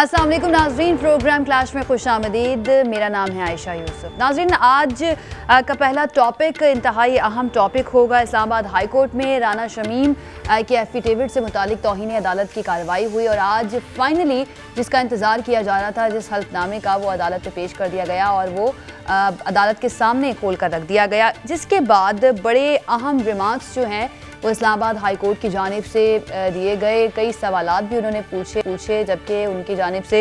अस्सलाम वालेकुम नाज़रीन, प्रोग्राम क्लैश में खुशामदीद। मेरा नाम है आयशा यूसुफ। नाज़रीन, आज का पहला टॉपिक इंतहाई अहम टॉपिक होगा। इस्लामाबाद हाई कोर्ट में राना शमीम के एफिडेविट से मुतालिक तौहीन अदालत की कार्रवाई हुई और आज फाइनली जिसका इंतज़ार किया जा रहा था, जिस हल्फनामे का, वो अदालत में पेश कर दिया गया और वो अदालत के सामने खोल कर रख दिया गया, जिसके बाद बड़े अहम रिमार्क्स जो हैं वो इस्लामाबाद हाई कोर्ट की जानिब से दिए गए। कई सवालात भी उन्होंने पूछे जबकि उनकी जानिब से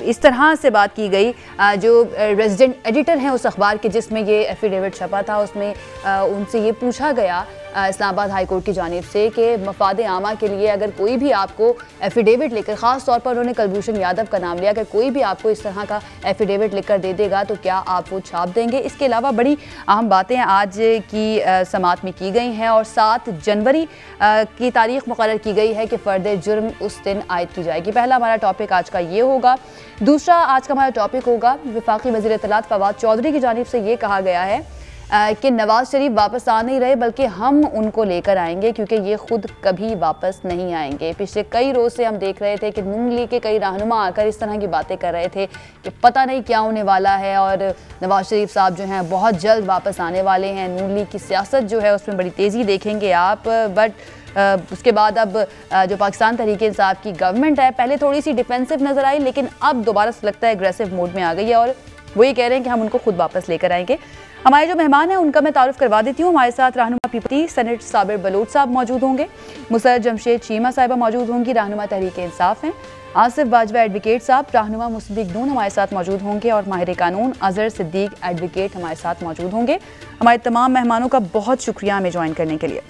इस तरह से बात की गई, जो रेजिडेंट एडिटर हैं उस अखबार के जिसमें ये एफिडेविट छपा था, उसमें उनसे ये पूछा गया इस्लामाबाद हाई कोर्ट की जानिब से कि मफाद आमा के लिए अगर कोई भी आपको एफिडेविट लेकर, ख़ास तौर पर उन्होंने कुलभूषण यादव का नाम लिया, अगर कोई भी आपको इस तरह का एफिडेविट लेकर दे देगा तो क्या आप वो छाप देंगे। इसके अलावा बड़ी अहम बातें आज की समात में की गई हैं और 7 जनवरी की तारीख मुकर्रर की गई है कि फ़र्द जुर्म उस दिन आयद की जाएगी। पहला हमारा टॉपिक आज का ये होगा। दूसरा आज का हमारा टॉपिक होगा, वफाकी वज़ीर इत्तलात फवाद चौधरी की जानिब से ये कहा गया है कि नवाज शरीफ वापस आ नहीं रहे बल्कि हम उनको लेकर आएंगे, क्योंकि ये खुद कभी वापस नहीं आएंगे। पिछले कई रोज़ से हम देख रहे थे कि नून लीग के कई रहनुमा आकर इस तरह की बातें कर रहे थे कि पता नहीं क्या होने वाला है और नवाज शरीफ साहब जो हैं बहुत जल्द वापस आने वाले हैं। नून लीग की सियासत जो है उसमें बड़ी तेज़ी देखेंगे आप, बट उसके बाद अब जो पाकिस्तान तहरीक इंसाफ की गवर्नमेंट है, पहले थोड़ी सी डिफेंसिव नज़र आई लेकिन अब दोबारा से लगता है एग्रेसिव मोड में आ गई है और वो ये कह रहे हैं कि हम उनको खुद वापस लेकर आएंगे। हमारे जो मेहमान हैं उनका मैं तारुफ करवा देती हूँ। हमारे साथ रहनुमा पीपी सेनेट साबिर बलोच साहब मौजूद होंगे, मुसर्रत जमशेद चीमा साहिबा मौजूद होंगी, रहनुमा तहरीक इंसाफ हैं, आसिफ बाजवा एडवोकेट साहब रहनुमा मुस्लिम लीग नून हमारे साथ मौजूद होंगे और माहिर कानून अजहर सिद्दीक एडवोकेट हमारे साथ मौजूद होंगे। हमारे तमाम मेहमानों का बहुत शुक्रिया हमें ज्वाइन करने के लिए।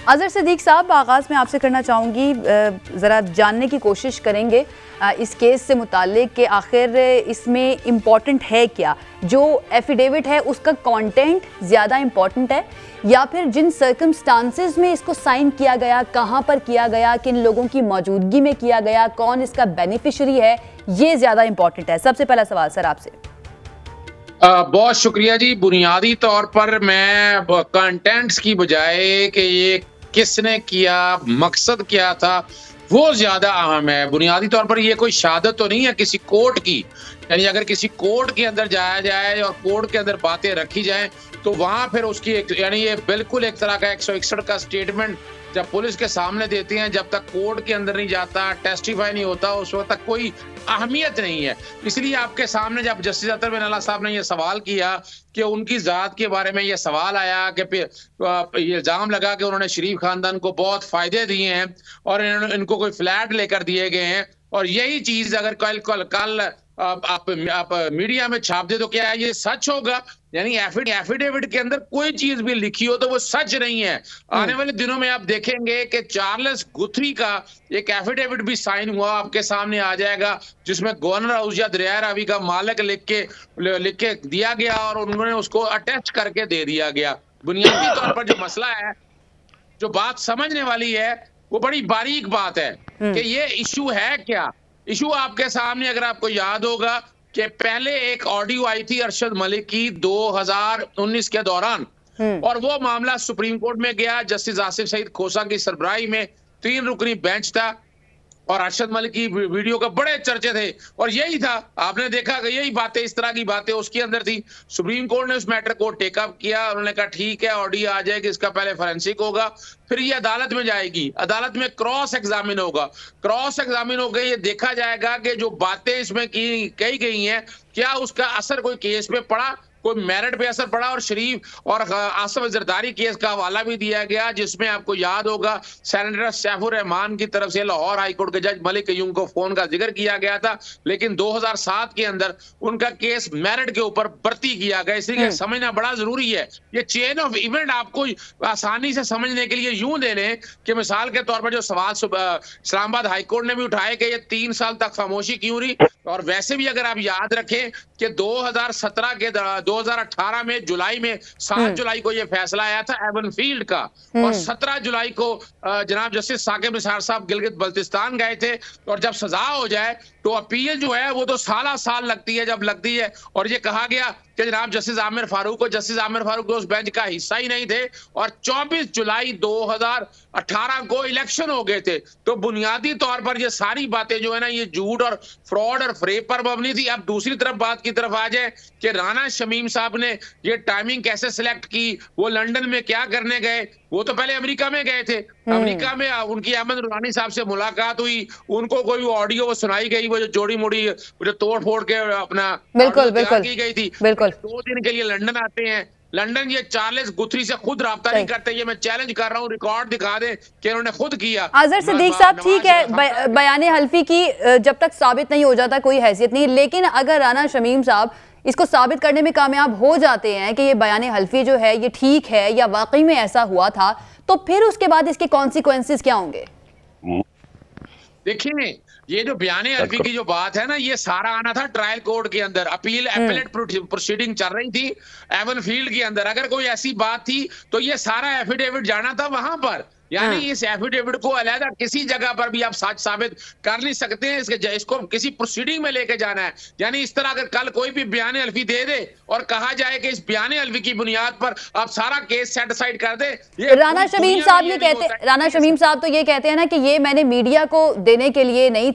अजहर सिद्दीक साहब, आगाज़ में आपसे करना चाहूँगी, ज़रा जानने की कोशिश करेंगे इस केस से मुताल्लिक कि आखिर इसमें इम्पॉर्टेंट है क्या, जो एफिडेविट है उसका कंटेंट ज़्यादा इम्पॉर्टेंट है या फिर जिन सर्कमस्टांसेस में इसको साइन किया गया, कहाँ पर किया गया, किन लोगों की मौजूदगी में किया गया, कौन इसका बेनिफिशरी है, ये ज़्यादा इम्पॉर्टेंट है। सबसे पहला सवाल सर आपसे। बहुत शुक्रिया जी। बुनियादी तौर पर मैं कंटेंट्स की बजाय कि ये किसने किया, मकसद क्या था, वो ज्यादा अहम है। बुनियादी तौर पर ये कोई शहादत तो नहीं है किसी कोर्ट की, यानी अगर किसी कोर्ट के अंदर जाया जाए और कोर्ट के अंदर बातें रखी जाएं तो वहां फिर उसकी यानी ये बिल्कुल एक तरह का 161 का स्टेटमेंट जब पुलिस के सामने देते हैं, जब तक कोर्ट के अंदर नहीं जाता, टेस्टिफाई नहीं होता, उस वक्त तक कोई अहमियत नहीं है। इसलिए आपके सामने जब जस्टिस अतर बिन अल्लाह साहब ने यह सवाल किया कि उनकी ज़ात के बारे में यह सवाल आया कि ये इल्ज़ाम लगा कि उन्होंने शरीफ खानदान को बहुत फ़ायदे दिए हैं और इनको कोई फ्लैट लेकर दिए गए हैं, और यही चीज़ अगर कल आप मीडिया में छाप दे तो क्या ये सच होगा? यानी एफिडेविट के अंदर कोई चीज भी लिखी हो तो वो सच नहीं है। आने वाले दिनों में आप देखेंगे कि चार्ल्स गुथरी का एक एफिडेविट भी साइन हुआ, आपके सामने आ जाएगा, जिसमें गवर्नर हाउस या दरिया रावी का मालिक लिख के दिया गया और उन्होंने उसको अटैच करके दे दिया गया। बुनियादी तौर पर जो मसला है, जो बात समझने वाली है, वो बड़ी बारीक बात है कि ये इशू है क्या। इशू आपके सामने, अगर आपको याद होगा कि पहले एक ऑडियो आई थी अरशद मलिक की 2019 के दौरान, और वो मामला सुप्रीम कोर्ट में गया। जस्टिस आसिफ सईद खोसा की सरबराही में 3 रुकनी बेंच था और अरशद मलिक की वीडियो का बड़े चर्चे थे और यही था, आपने देखा कि यही बातें, इस तरह की बातें उसके अंदर थी। सुप्रीम कोर्ट ने उस मैटर को टेकअप किया, उन्होंने कहा ठीक है ऑडियो आ जाएगी, इसका पहले फोरेंसिक होगा, फिर ये अदालत में जाएगी, अदालत में क्रॉस एग्जामिन होगा, क्रॉस एग्जामिन हो गई, ये देखा जाएगा कि जो बातें इसमें कही गई हैं क्या उसका असर कोई केस पे पड़ा, कोई मेरिट पे असर पड़ा। और शरीफ और आसिफ जरदारी केस का हवाला भी दिया गया, जिसमें आपको याद होगा सेनेटर सैफुर रहमान की तरफ से लाहौर हाई कोर्ट के जज मलिक यूम को फोन का जिक्र किया गया था, लेकिन 2007 के अंदर उनका केस मेरिट के ऊपर भर्ती किया गया। इसलिए समझना बड़ा जरूरी है। ये चेन ऑफ इवेंट आपको आसानी से समझने के लिए यूं दे लें कि मिसाल के तौर पर जो सवाल इस्लामाबाद हाई कोर्ट ने भी उठाए कि ये 3 साल तक खामोशी क्यों रही, और वैसे भी अगर आप याद रखें कि 2017 के 2018 में जुलाई में 7 जुलाई को यह फैसला आया था एवन फील्ड का, और 17 जुलाई को जनाब जस्टिस साकिब निसार साहब गिलगित बल्तिस्तान गए थे, और जब सजा हो जाए तो अपील जो है वो तो साल लगती है जब लगती है। और ये कहा गया कि जनाब जस्टिस आमिर फारूक तो उस बेंच का हिस्सा ही नहीं थे और 24 जुलाई 2018 को इलेक्शन हो गए थे। तो बुनियादी तौर पर ये सारी बातें जो है ना ये झूठ और फ्रॉड और फ्रेब पर मबनी थी। अब दूसरी तरफ बात की तरफ आ जाए कि राना शमीम साहब ने ये टाइमिंग कैसे सिलेक्ट की, वो लंदन में क्या करने गए, वो तो पहले अमेरिका में गए थे। अमेरिका में उनकी अहमद रुहानी साहब से मुलाकात हुई, उनको कोई ऑडियो वो सुनाई गई, वो जो जोड़ी मोड़ी जो तोड़ फोड़ के अपना बिल्कुल की गई थी। 2 दिन के लिए लंदन आते हैं। लंदन ये चार्ल्स गुथरी से खुद राब्ता नहीं करते। ये मैं चैलेंज कर रहा हूँ, रिकॉर्ड दिखा दे कि उन्होंने खुद किया। अजहर सिद्दीक साहब ठीक है, बयाने हल्फी की जब तक साबित नहीं हो जाता कोई हैसियत नहीं, लेकिन अगर राना शमीम साहब इसको साबित करने में कामयाब हो जाते हैं कि ये बयाने हल्फी जो है ये ठीक है या वाकई में ऐसा हुआ था, तो फिर उसके बाद इसके कॉन्सिक्वेंसेस क्या होंगे? देखिए, ये जो बयाने हल्फी की जो बात है ना, ये सारा आना था ट्रायल कोर्ट के अंदर। अपीलेट प्रोसीडिंग चल रही थी एवन फील्ड के अंदर। अगर कोई ऐसी बात थी तो ये सारा एफिडेविट जाना था वहां पर। यानी इस एफिडेविट को अलग किसी जगह पर भी आप सच साबित कर नहीं सकते हैं। इसको किसी प्रोसीडिंग में लेके जाना है। यानी इस तरह अगर कल कोई भी बयान हल्फी दे दे और कहा जाए कि इस बयान हल्फी की बुनियाद पर आप सारा केस सेट असाइड कर दे। राना शमीम साहब ये कहते, राना शमीम साहब तो ये कहते हैं ना कि ये मैंने मीडिया को देने के लिए नहीं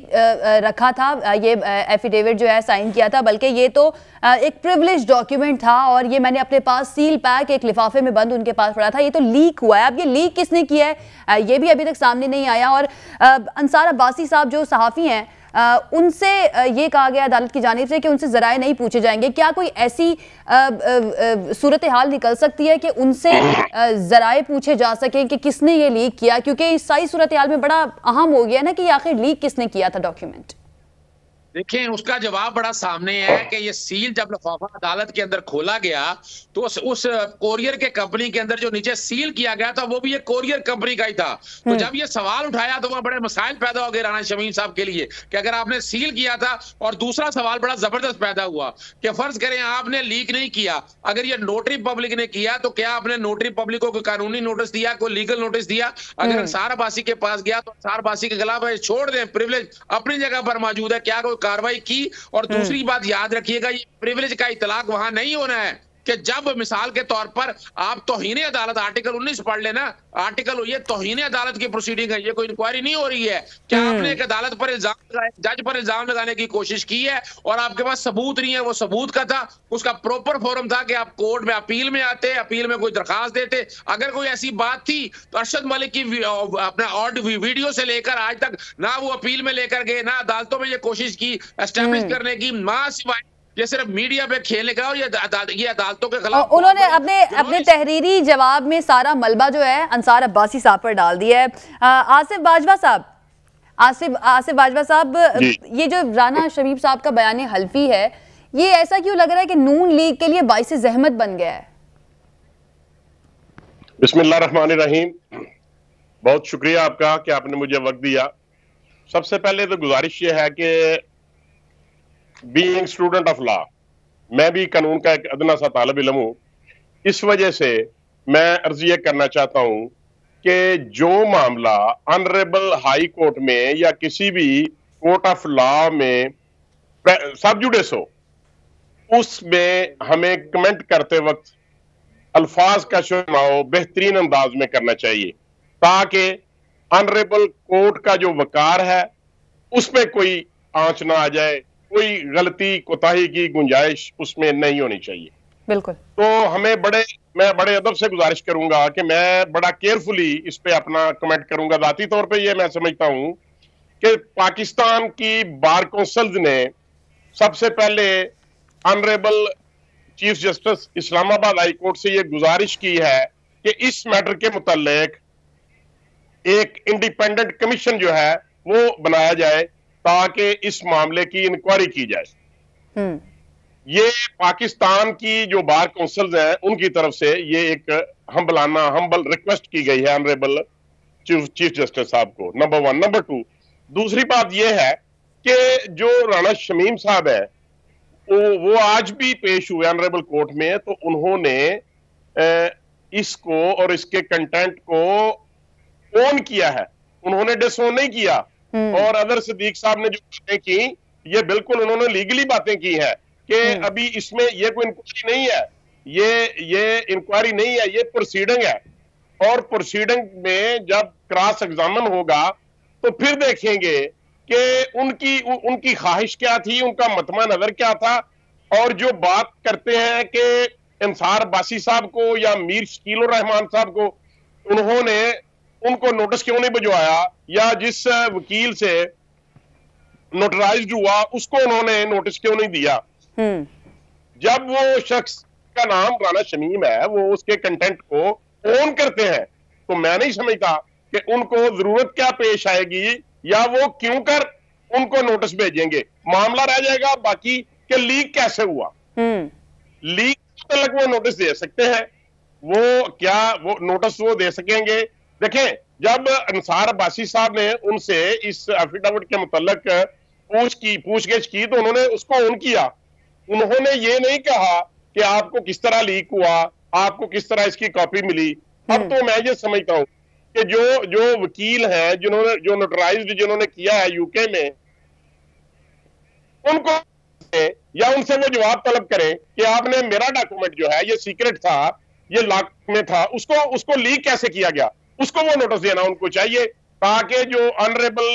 रखा था, ये एफिडेविट जो है साइन किया था, बल्कि ये तो एक प्रिविलेज डॉक्यूमेंट था और ये मैंने अपने पास सील पैक एक लिफाफे में बंद उनके पास पड़ा था। ये तो लीक हुआ है। अब ये लीक किसने किया है ये भी अभी तक सामने नहीं आया। और अंसार अब्बासी साहब जो सहाफ़ी हैं उनसे ये कहा गया अदालत की जानिब से कि उनसे ज़राए नहीं पूछे जाएंगे। क्या कोई ऐसी सूरत हाल निकल सकती है कि उनसे ज़राए पूछे जा सके कि किसने ये लीक किया? क्योंकि इस सारी सूरत हाल में बड़ा अहम हो गया ना कि आखिर लीक किसने किया था डॉक्यूमेंट। देखें, उसका जवाब बड़ा सामने है कि ये सील जब लिफाफा अदालत के अंदर खोला गया तो उस कोरियर के कंपनी के अंदर जो नीचे सील किया गया था वो भी एक कोरियर कंपनी का ही था। तो जब ये सवाल उठाया तो वहां बड़े मसाइल पैदा हो गए राना शमीम साहब के लिए कि अगर आपने सील किया था। और दूसरा सवाल बड़ा जबरदस्त पैदा हुआ कि फर्ज करें आपने लीक नहीं किया, अगर ये नोटरी पब्लिक ने किया तो क्या आपने नोटरी पब्लिक को कोई कानूनी नोटिस दिया, कोई लीगल नोटिस दिया? अगर अंसार अब्बासी के पास गया तो अंसार अब्बासी के खिलाफ छोड़ दें, प्रिविलेज अपनी जगह पर मौजूद है, क्या कोई कार्रवाई की? और दूसरी बात याद रखिएगा, ये प्रिविलेज का इतलाक वहां नहीं होना है कि जब मिसाल के तौर पर आप तौहीन अदालत आर्टिकल 19 पढ़ लेना, आर्टिकल ये तौहीन अदालत की प्रोसीडिंग है, ये कोई इंक्वायरी नहीं हो रही है। क्या आपने एक अदालत पर जज पर इल्जाम लगाने की कोशिश की है और आपके पास सबूत नहीं है? वो सबूत का था, उसका प्रॉपर फोरम था कि आप कोर्ट में अपील में आते, अपील में कोई दरखास्त देते। अगर कोई ऐसी बात थी तो अरशद मलिक की अपना ऑडियो वीडियो से लेकर आज तक ना वो अपील में लेकर गए, ना अदालतों में ये कोशिश की एस्टैब्लिश करने की, मां सिवाय ये सिर्फ मीडिया पे खेलने का और ये अदालतों के खिलाफ उन्होंने अपने तहरीरी जवाब में सारा मलबा जो है अंसार अब्बासी साहब पर डाल दिया है। आसिफ बाजवा साहब, ये जो राना शमीम साहब का बयान हल्फी है, ये ऐसा क्यों लग रहा है कि नून लीग के लिए बाइस ज़हमत बन गया है? बिस्मिल्लाहिर्रहमानिर्रहीम, बहुत शुक्रिया आपका कि आपने मुझे वक्त दिया। सबसे पहले तो गुजारिश ये है कि बीइंग स्टूडेंट ऑफ लॉ, मैं भी कानून का एक अदना सा तालिब इल्म हूं। इस वजह से मैं अर्ज ये करना चाहता हूं कि जो मामला ऑनरेबल हाई कोर्ट में या किसी भी कोर्ट ऑफ लॉ में सब जुडिस हो, उसमें हमें कमेंट करते वक्त अल्फाज का चुनाव बेहतरीन अंदाज में करना चाहिए ताकि ऑनरेबल कोर्ट का जो वकार है उसमें कोई आंच ना आ जाए, कोई गलती कोताही की गुंजाइश उसमें नहीं होनी चाहिए। बिल्कुल। तो मैं बड़े अदब से गुजारिश करूंगा कि मैं बड़ा केयरफुली इस पे अपना कमेंट करूंगा। जाती तौर पे ये मैं समझता हूं कि पाकिस्तान की बार काउंसिल्स ने सबसे पहले honourable chief justice Islamabad high court से ये गुजारिश की है कि इस मैटर के मुताल्लिक एक इंडिपेंडेंट कमीशन जो है वो बनाया जाए ताकि इस मामले की इंक्वायरी की जाए। ये पाकिस्तान की जो बार काउंसिल्स हैं उनकी तरफ से ये एक हम्बल रिक्वेस्ट की गई है ऑनरेबल चीफ जस्टिस साहब को, नंबर 1। नंबर 2, दूसरी बात ये है कि जो राना शमीम साहब है वो आज भी पेश हुए ऑनरेबल कोर्ट में, तो उन्होंने इसको और इसके कंटेंट को ओन किया है, उन्होंने डिसओन नहीं किया। और अदर सिद्दीक साहब ने जो बातें की ये बिल्कुल उन्होंने लीगली बातें की है कि अभी इसमें ये कोई इंक्वायरी नहीं है, ये इंक्वायरी नहीं है, ये प्रोसीडिंग है। और प्रोसीडिंग में जब क्रॉस एग्जामिन होगा तो फिर देखेंगे कि उनकी ख्वाहिश क्या थी, उनका मतमा नजर क्या था। और जो बात करते हैं कि इंसार अब्बासी साहब को या मीर शकील रहमान साहब को उनको नोटिस क्यों नहीं भिजवाया, या जिस वकील से नोटराइज्ड हुआ उसको उन्होंने नोटिस क्यों नहीं दिया। जब वो शख्स का नाम राना शमीम है, वो उसके कंटेंट को ओन करते हैं, तो मैं नहीं समझता कि उनको जरूरत क्या पेश आएगी या वो क्यों कर उनको नोटिस भेजेंगे। मामला रह जाएगा बाकी कि लीक कैसे हुआ। लीक तक वो नोटिस दे सकते हैं, वो नोटिस वो दे सकेंगे। देखें, जब अंसार अब्बासी साहब ने उनसे इस एफिडेविट के मुतल्लिक पूछगिछ की तो उन्होंने उसको ऑन किया। उन्होंने ये नहीं कहा कि आपको किस तरह लीक हुआ, आपको किस तरह इसकी कॉपी मिली। अब तो मैं ये समझता हूं कि जो वकील हैं जो नोटराइज्ड जिन्होंने किया है यूके में, उनको या उनसे वो जवाब तलब करें कि आपने मेरा डॉक्यूमेंट जो है ये सीक्रेट था, ये लॉक में था, उसको लीक कैसे किया गया, उसको वो नोटिस देना उनको चाहिए, ताकि जो ऑनरेबल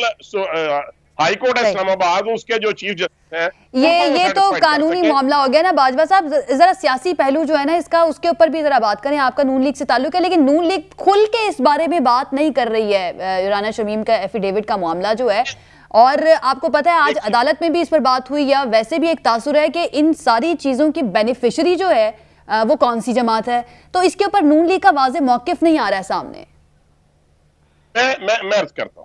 हाई कोर्ट है इस्लामाबाद, उसके जो चीफ जस्टिस हैं, ये तो कानूनी मामला हो गया ना बाजवा साहब। जरा सियासी पहलू जो है ना इसका, उसके ऊपर भी जरा बात करें। आपका नून लीग से ताल्लुक है, लेकिन नून लीग खुल के इस बारे में बात नहीं कर रही है। राना शमीम का एफिडेविट का मामला जो है, और आपको पता है आज अदालत में भी इस पर बात हुई, या वैसे भी एक तासुर है कि इन सारी चीजों की बेनिफिशियरी जो है वो कौन सी जमात है, तो इसके ऊपर नून लीग का वाज़ेह मौकिफ नहीं आ रहा है सामने। मैं अर्ज करता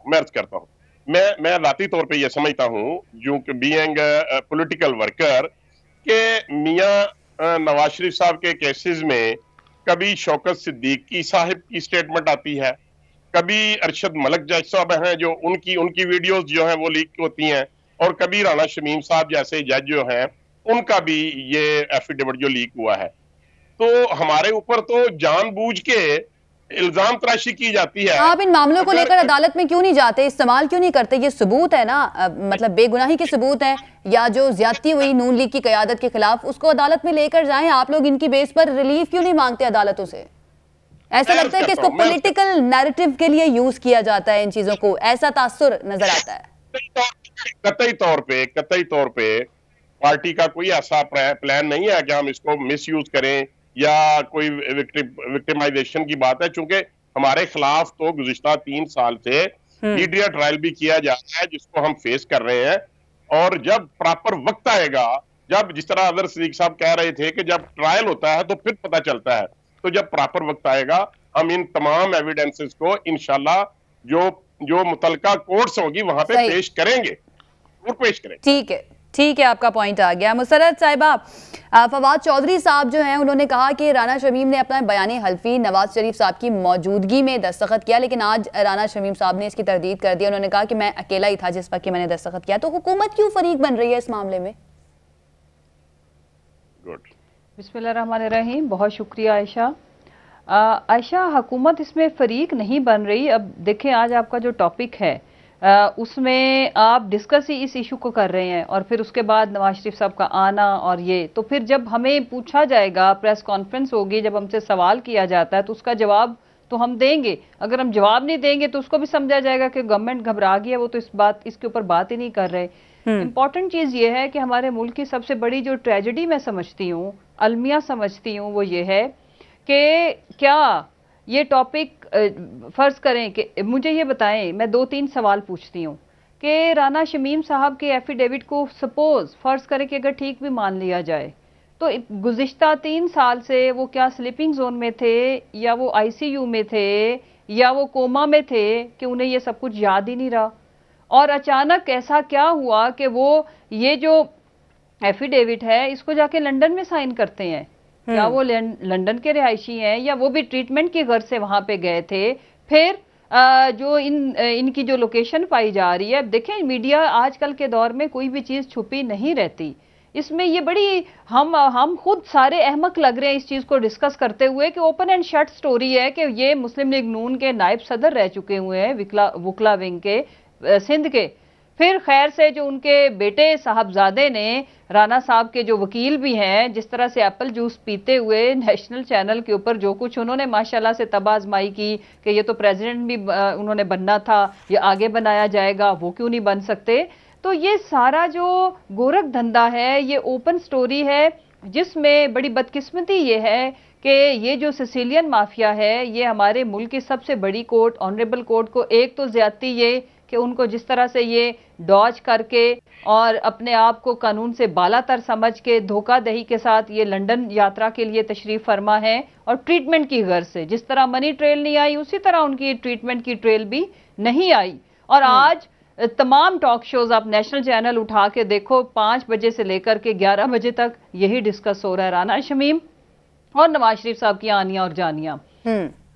हूं मैं जाती तौर पे ये समझता हूं, जो कि बीइंग पॉलिटिकल वर्कर, के मियां नवाज शरीफ साहब के केसेस में कभी शौकत सिद्दीकी साहिब की स्टेटमेंट आती है, कभी अरशद मलिक जज साहब हैं जो उनकी वीडियोस जो हैं वो लीक होती हैं, और कभी राना शमीम साहब जैसे जज जो हैं उनका भी ये एफिडेविट जो लीक हुआ है। तो हमारे ऊपर तो जानबूझ के इल्जाम तराशी की जाती है। आप इन मामलों को लेकर अदालत में क्यों नहीं जाते, इस्तेमाल क्यों नहीं करते? ये सबूत है ना, मतलब बेगुनाही के सबूत है, या जो ज्यादती हुई नून लीग की क़यादत के खिलाफ, उसको अदालत में लेकर जाएं। आप लोग इनकी बेस पर रिलीफ क्यों नहीं मांगते अदालतों से? ऐसा लगता है कि इसको पॉलिटिकल नैरेटिव के लिए यूज किया जाता है इन चीजों को, ऐसा तासुर नजर आता है। कतई तौर पे पार्टी का कोई ऐसा प्लान नहीं है कि हम इसको मिसयूज करें या कोई विक्टिमाइजेशन की बात है, चूंकि हमारे खिलाफ तो गुज़िश्ता 3 साल से मीडिया ट्रायल भी किया जा रहा है, जिसको हम फेस कर रहे हैं। और जब प्रॉपर वक्त आएगा, जब जिस तरह अदर सदीक साहब कह रहे थे कि जब ट्रायल होता है तो फिर पता चलता है, तो जब प्रॉपर वक्त आएगा हम इन तमाम एविडेंसेस को इंशाल्लाह जो मुतलका कोर्ट्स होगी वहां पे पेश करेंगे। ठीक है, आपका पॉइंट आ गया। मुसर्रत साहिबा, फवाद चौधरी साहब जो हैं उन्होंने कहा कि राना शमीम ने अपना बयान हल्फी नवाज शरीफ साहब की मौजूदगी में दस्तखत किया, लेकिन आज राना शमीम साहब ने इसकी तरदीद कर दिया। उन्होंने कहा कि मैं अकेला ही था जिस वक्त कि मैंने दस्तखत किया। तो हुकूमत क्यों फरीक बन रही है इस मामले में? बिस्मिल्लाहिर्रहमानिर्रहीम। बहुत शुक्रिया आयशा। हुकूमत इसमें फरीक नहीं बन रही। अब देखें, आज आपका जो टॉपिक है उसमें आप डिस्कस ही इस इशू को कर रहे हैं, और फिर उसके बाद नवाज शरीफ साहब का आना, और ये तो फिर जब हमें पूछा जाएगा, प्रेस कॉन्फ्रेंस होगी, जब हमसे सवाल किया जाता है तो उसका जवाब तो हम देंगे। अगर हम जवाब नहीं देंगे तो उसको भी समझा जाएगा कि गवर्नमेंट घबरा गई है, वो तो इसके ऊपर बात ही नहीं कर रहे। इंपॉर्टेंट चीज ये है कि हमारे मुल्क की सबसे बड़ी जो ट्रेजेडी मैं समझती हूँ, अलमिया समझती हूँ, वो ये है कि क्या ये टॉपिक फर्ज करें कि मुझे ये बताएं, मैं 2-3 सवाल पूछती हूँ कि राना शमीम साहब के एफिडेविट को सपोज फर्ज करें कि अगर ठीक भी मान लिया जाए, तो गुज़िश्ता 3 साल से वो क्या स्लीपिंग जोन में थे, या वो आईसीयू में थे, या वो कोमा में थे कि उन्हें ये सब कुछ याद ही नहीं रहा। और अचानक ऐसा क्या हुआ कि वो ये जो एफिडेविट है इसको जाके लंदन में साइन करते हैं? क्या वो लंदन के रिहायशी हैं, या वो भी ट्रीटमेंट के घर से वहां पे गए थे? फिर जो इनकी जो लोकेशन पाई जा रही है, देखें मीडिया आजकल के दौर में कोई भी चीज छुपी नहीं रहती। इसमें ये बड़ी हम खुद सारे अहमक लग रहे हैं इस चीज को डिस्कस करते हुए कि ओपन एंड शट स्टोरी है कि ये मुस्लिम लीग नून के नायब सदर रह चुके हुए हैं, वुकला विंग के सिंध के। फिर खैर से जो उनके बेटे साहबजादे ने, राणा साहब के जो वकील भी हैं, जिस तरह से एप्पल जूस पीते हुए नेशनल चैनल के ऊपर जो कुछ उन्होंने माशाल्लाह से तबाजमाई की कि ये तो प्रेसिडेंट भी उन्होंने बनना था, ये आगे बनाया जाएगा, वो क्यों नहीं बन सकते। तो ये सारा जो गोरख धंधा है, ये ओपन स्टोरी है, जिसमें बड़ी बदकिस्मती ये है कि ये जो सिसिलियन माफिया है, ये हमारे मुल्क की सबसे बड़ी कोर्ट, ऑनरेबल कोर्ट को एक तो ज्यादती ये कि उनको जिस तरह से ये डॉज करके और अपने आप को कानून से बालातर समझ के धोखाधड़ी के साथ ये लंदन यात्रा के लिए तशरीफ फरमा है, और ट्रीटमेंट की गर्ज से जिस तरह मनी ट्रेल नहीं आई, उसी तरह उनकी ट्रीटमेंट की ट्रेल भी नहीं आई। और आज तमाम टॉक शोज आप नेशनल चैनल उठा के देखो, 5 बजे से लेकर के 11 बजे तक यही डिस्कस हो रहा है, राना शमीम और नवाज शरीफ साहब की आनियां और जानियां।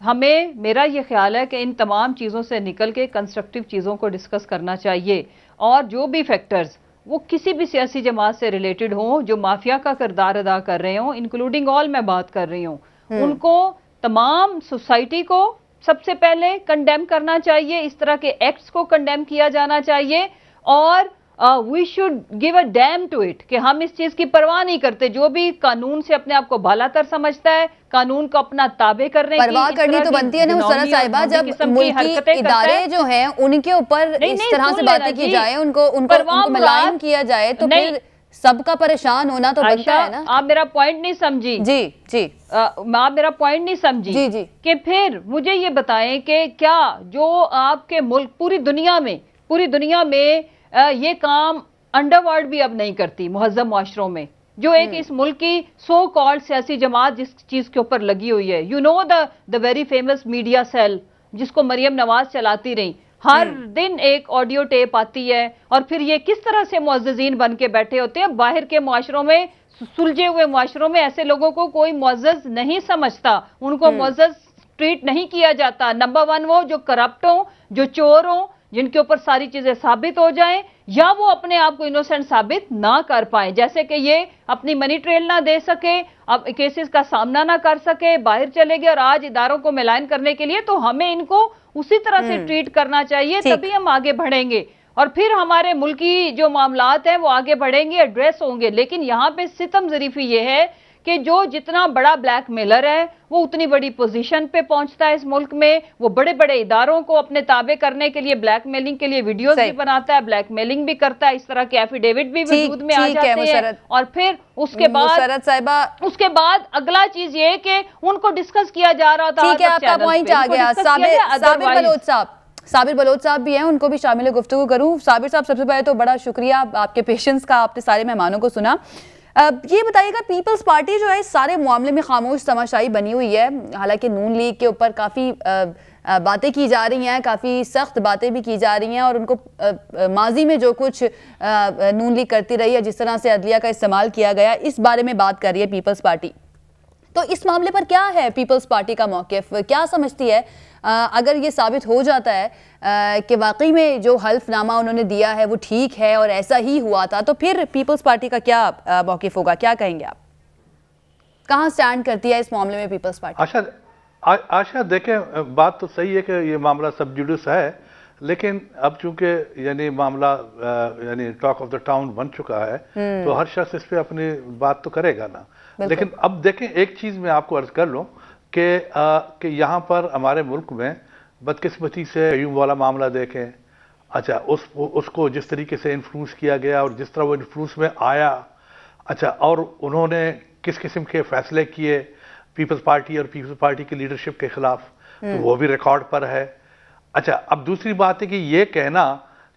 हमें, मेरा ये ख्याल है कि इन तमाम चीजों से निकल के कंस्ट्रक्टिव चीजों को डिस्कस करना चाहिए, और जो भी फैक्टर्स वो किसी भी सियासी जमात से रिलेटेड हों, जो माफिया का किरदार अदा कर रहे हों, इंक्लूडिंग ऑल मैं बात कर रही हूं, उनको, तमाम सोसाइटी को सबसे पहले कंडेम करना चाहिए, इस तरह के एक्ट्स को कंडेम किया जाना चाहिए, और we should give a damn to it कि हम इस चीज की परवाह नहीं करते। जो भी कानून से अपने आप को बालातर समझता है, कानून को अपना ताबे करने की परवाह करनी तो बनती है ना मुसर्रत साहिबा, जब मुल्की इदारे जो हैं उनके ऊपर इस तरह से बातें की जाए, उनको मलाइन किया जाए, तो फिर सबका परेशान होना तो बनता है ना। आप मेरा पॉइंट नहीं समझी। जी आप मेरा पॉइंट नहीं समझी। जी कि फिर मुझे ये बताएं कि क्या जो आपके मुल्क, पूरी दुनिया में ये काम अंडरवर्ल्ड भी अब नहीं करती, मुहज्जम मुआशरों में, जो एक इस मुल्क की सो कॉल्ड सियासी जमात जिस चीज के ऊपर लगी हुई है, you know the very famous media cell, जिसको मरियम नवाज चलाती रही, हर दिन एक ऑडियो टेप आती है, और फिर ये किस तरह से मुअज़्ज़िज़ीन बन के बैठे होते हैं। बाहर के मुआशरों में, सुलझे हुए मुआशरों में ऐसे लोगों को कोई मुअज़्ज़ज़ नहीं समझता, उनको मुअज़्ज़ज़ ट्रीट नहीं किया जाता। नंबर 1 वो जो करप्ट हो, जो चोर हो, जिनके ऊपर सारी चीजें साबित हो जाएं, या वो अपने आप को इनोसेंट साबित ना कर पाए, जैसे कि ये अपनी मनी ट्रेल ना दे सके, अब केसेस का सामना ना कर सके, बाहर चले गए, और आज इदारों को मिलान करने के लिए, तो हमें इनको उसी तरह से ट्रीट करना चाहिए, तभी हम आगे बढ़ेंगे, और फिर हमारे मुल्क की जो मामलात हैं वो आगे बढ़ेंगे, एड्रेस होंगे। लेकिन यहाँ पे सितम ज़रीफी ये है कि जो जितना बड़ा ब्लैकमेलर है वो उतनी बड़ी पोजीशन पे पहुंचता है इस मुल्क में, वो बड़े बड़े इदारों को अपने ताबे करने के लिए ब्लैकमेलिंग के लिए वीडियोस भी बनाता है, ब्लैकमेलिंग भी करता है, इस तरह के एफिडेविट भी वजूद में आ जाते हैं, और फिर उसके बाद अगला चीज ये कि उनको डिस्कस किया जा रहा था। ठीक है, आपका पॉइंट आ गया। साबिर बलोच साहब भी हैं, उनको भी शामिल गुफ्तगू करूं। साबिर साहब, सबसे पहले तो बड़ा शुक्रिया आपके पेशेंस का, आपने सारे मेहमानों को सुना। ये बताइएगा, पीपल्स पार्टी जो है इस सारे मामले में खामोश तमाशाई बनी हुई है, हालांकि नून लीग के ऊपर काफ़ी बातें की जा रही हैं, काफ़ी सख्त बातें भी की जा रही हैं, और उनको माजी में जो कुछ नून लीग करती रही है, जिस तरह से अदलिया का इस्तेमाल किया गया, इस बारे में बात कर रही है पीपल्स पार्टी। तो इस मामले पर क्या है पीपल्स पार्टी का मौक़िफ़, क्या समझती है? अगर ये साबित हो जाता है कि वाकई में जो हल्फनामा उन्होंने दिया है वो ठीक है और ऐसा ही हुआ था, तो फिर पीपल्स पार्टी का क्या मौक़िफ़ होगा, क्या कहेंगे आप? कहाँ स्टैंड करती है इस मामले में पीपल्स पार्टी? आशा देखें, बात तो सही है कि ये मामला सब जुडिस है, लेकिन अब चूंकि यानी मामला यानी टॉक ऑफ द टाउन बन चुका है, तो हर शख्स इस पे अपनी बात तो करेगा ना। लेकिन अब देखें, एक चीज मैं आपको अर्ज कर लूं कि यहाँ पर हमारे मुल्क में बदकिस्मती से यूं वाला मामला देखें, अच्छा उसको जिस तरीके से इन्फ्लुएंस किया गया और जिस तरह वो इन्फ्लुएंस में आया, अच्छा, और उन्होंने किस किस्म के फैसले किए पीपल्स पार्टी और पीपल्स पार्टी की लीडरशिप के खिलाफ, तो वो भी रिकॉर्ड पर है। अच्छा, अब दूसरी बात है कि ये कहना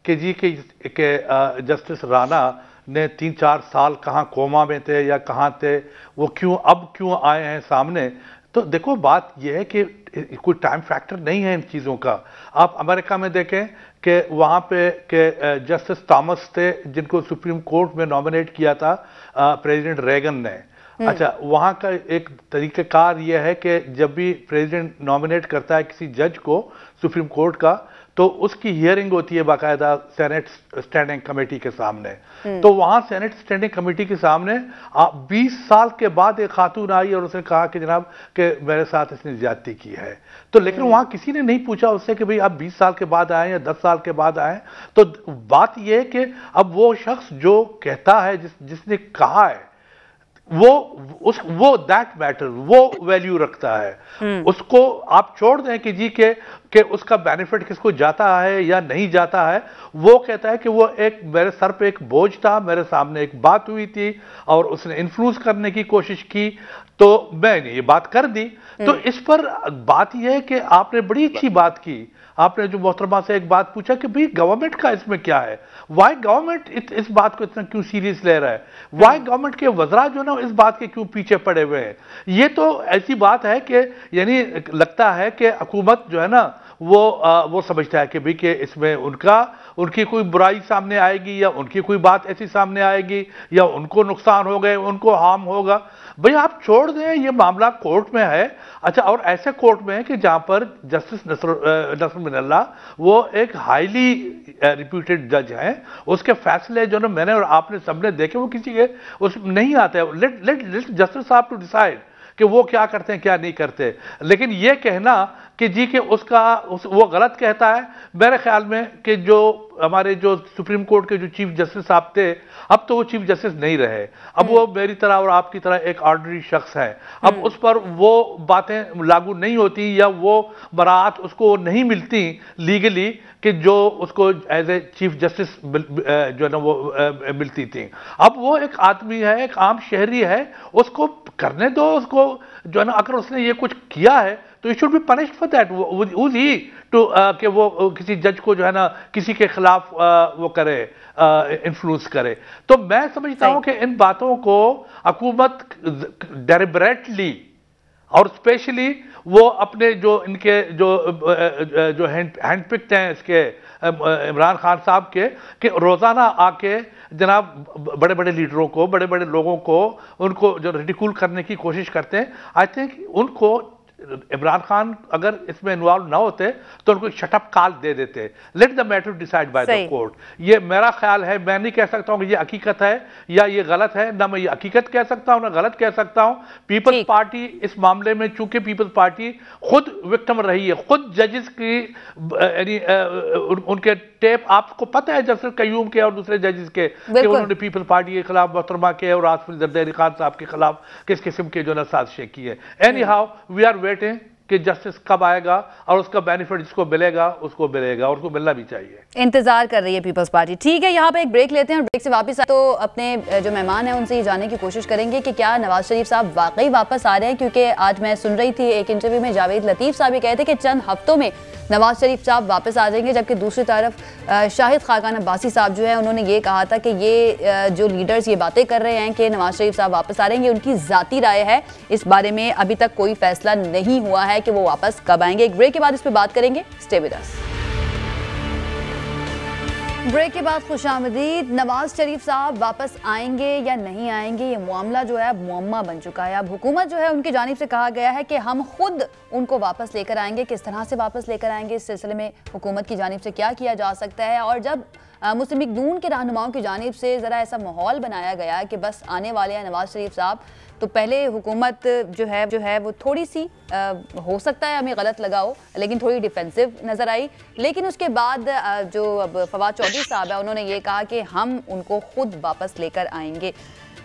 कि जी के जस्टिस राणा ने 3-4 साल कहाँ कोमा में थे या कहाँ थे, वो क्यों आए हैं सामने, तो देखो बात यह है कि कोई टाइम फैक्टर नहीं है इन चीज़ों का। आप अमेरिका में देखें कि वहाँ पे के जस्टिस थॉमस थे जिनको सुप्रीम कोर्ट में नॉमिनेट किया था प्रेसिडेंट रेगन ने। अच्छा, वहाँ का एक तरीक़ाकार यह है कि जब भी प्रेसिडेंट नॉमिनेट करता है किसी जज को सुप्रीम कोर्ट का, तो उसकी हियरिंग होती है बाकायदा सेनेट स्टैंडिंग कमेटी के सामने। तो वहां सेनेट स्टैंडिंग कमेटी के सामने 20 साल के बाद एक खातून आई और उसने कहा कि जनाब कि मेरे साथ इसने ज्यादती की है। तो लेकिन वहां किसी ने नहीं पूछा उससे कि भाई आप 20 साल के बाद आए या 10 साल के बाद आए। तो बात यह है कि अब वो शख्स जो कहता है, जिसने कहा है, वो दैट मैटर, वो वैल्यू रखता है। उसको आप छोड़ दें कि जी के उसका बेनिफिट किसको जाता है या नहीं जाता है। वो कहता है कि वो एक मेरे सर पे एक बोझ था, मेरे सामने एक बात हुई थी और उसने इन्फ्लुएंस करने की कोशिश की, तो मैंने ये बात कर दी। तो इस पर बात यह है कि आपने बड़ी अच्छी बात की, आपने जो मोहतरमा से एक बात पूछा कि भाई गवर्नमेंट का इसमें क्या है, वाई गवर्नमेंट इस बात को इतना क्यों सीरियस ले रहा है, वाई गवर्नमेंट के वज़रा जो ना इस बात के क्यों पीछे पड़े हुए हैं। ये तो ऐसी बात है कि यानी लगता है कि हुकूमत जो है ना वो समझता है कि भाई कि इसमें उनकी कोई बुराई सामने आएगी या उनकी कोई बात ऐसी सामने आएगी या उनको नुकसान हो गए, उनको हार्म होगा। भाई आप छोड़ दें, ये मामला कोर्ट में है। अच्छा, और ऐसे कोर्ट में है कि जहां पर जस्टिस नसर मिनल्ला वो एक हाईली रिप्यूटेड जज हैं, उसके फैसले जो ना मैंने और आपने सबने देखे वो किसी के उसमें नहीं आते। लेट जस्टिस साहब टू डिसाइड कि वो क्या करते हैं क्या नहीं करते। लेकिन ये कहना कि जी कि वो गलत कहता है, मेरे ख्याल में कि जो हमारे जो सुप्रीम कोर्ट के जो चीफ जस्टिस साहब थे, अब तो वो चीफ जस्टिस नहीं रहे, अब वो मेरी तरह और आपकी तरह एक ऑर्डिनरी शख्स है। अब उस पर वो बातें लागू नहीं होती या वो बरात उसको नहीं मिलती लीगली कि जो उसको एज ए चीफ जस्टिस जो है ना वो मिलती थी। अब वो एक आदमी है, एक आम शहरी है, उसको करने दो, उसको जो है ना अगर उसने ये कुछ किया है तो it should be punished for that. He too कि वो किसी जज को जो है ना किसी के खिलाफ वो करे, इन्फ्लुएंस करे। तो मैं समझता हूं कि इन बातों को हुकूमत डेलिबरेटली और स्पेशली वो अपने जो इनके जो हैंडपिक्ड हैं इसके इमरान खान साहब के, कि रोजाना आके जनाब बड़े बड़े लीडरों को, बड़े बड़े लोगों को, उनको जो रिडिक्यूल करने की कोशिश करते हैं। आई थिंक उनको इमरान खान अगर इसमें इन्वॉल्व ना होते तो उनको शटअप कॉल दे देते, let the matter decide by the court. ये मेरा ख्याल है, मैं नहीं कह सकता हूं कि ये हकीकत है या ये गलत है, ना मैं ये हकीकत कह सकता हूं ना गलत कह सकता हूं। पीपल्स पार्टी इस मामले में, चूंकि पीपल्स पार्टी खुद विक्टिम रही है, खुद जजेस की यानी उनके टेप आपको पता है जस्टिस कयूम के और दूसरे जजेस के, कि उन्होंने पीपल्स पार्टी के खिलाफ, मोहतरमा के और आसिफ जरदारी खान साहब के खिलाफ किस किस्म के जो ना साजिशें की है। Anyhow we are waiting कि जस्टिस कब आएगा और उसका बेनिफिट जिसको मिलेगा उसको मिलेगा और उसको मिलना भी चाहिए। इंतजार कर रही है पीपल्स पार्टी। ठीक है, यहाँ पे एक ब्रेक लेते हैं और ब्रेक से वापस तो अपने जो मेहमान हैं उनसे ये जानने की कोशिश करेंगे कि क्या नवाज शरीफ साहब वाकई वापस आ रहे हैं, क्योंकि आज मैं सुन रही थी एक इंटरव्यू में जावेद लतीफ साहब ये कहते थे कि चंद हफ्तों में नवाज शरीफ साहब वापस आ जाएंगे, जबकि दूसरी तरफ शाहिद खाकान अब्बासी साहब जो है उन्होंने ये कहा था कि ये जो लीडर्स ये बातें कर रहे हैं कि नवाज शरीफ साहब वापस आ रहे हैं, ये उनकी ज़ाती राय है, इस बारे में अभी तक कोई फैसला नहीं हुआ है कि वो वापस कब आएंगे। एक ब्रेक के बाद इस पर बात करेंगे, स्टे विद अस। ब्रेक के बाद खुशामदीद। नवाज शरीफ साहब वापस आएंगे या नहीं आएंगे, ये मामला जो है अब मुअम्मा बन चुका है। अब हुकूमत जो है उनकी जानिब से कहा गया है कि हम खुद उनको वापस लेकर आएंगे। किस तरह से वापस लेकर आएंगे, इस सिलसिले में हुकूमत की जानिब से क्या किया जा सकता है। और जब मुस्लिम लीग नून के रहनुमाओं की जानिब से ज़रा ऐसा माहौल बनाया गया कि बस आने वाले हैं नवाज शरीफ साहब, तो पहले हुकूमत जो है वो थोड़ी सी हो सकता है हमें गलत लगा हो, लेकिन थोड़ी डिफेंसिव नज़र आई। लेकिन उसके बाद जो अब फवाद चौधरी साहब है उन्होंने ये कहा कि हम उनको खुद वापस लेकर आएंगे।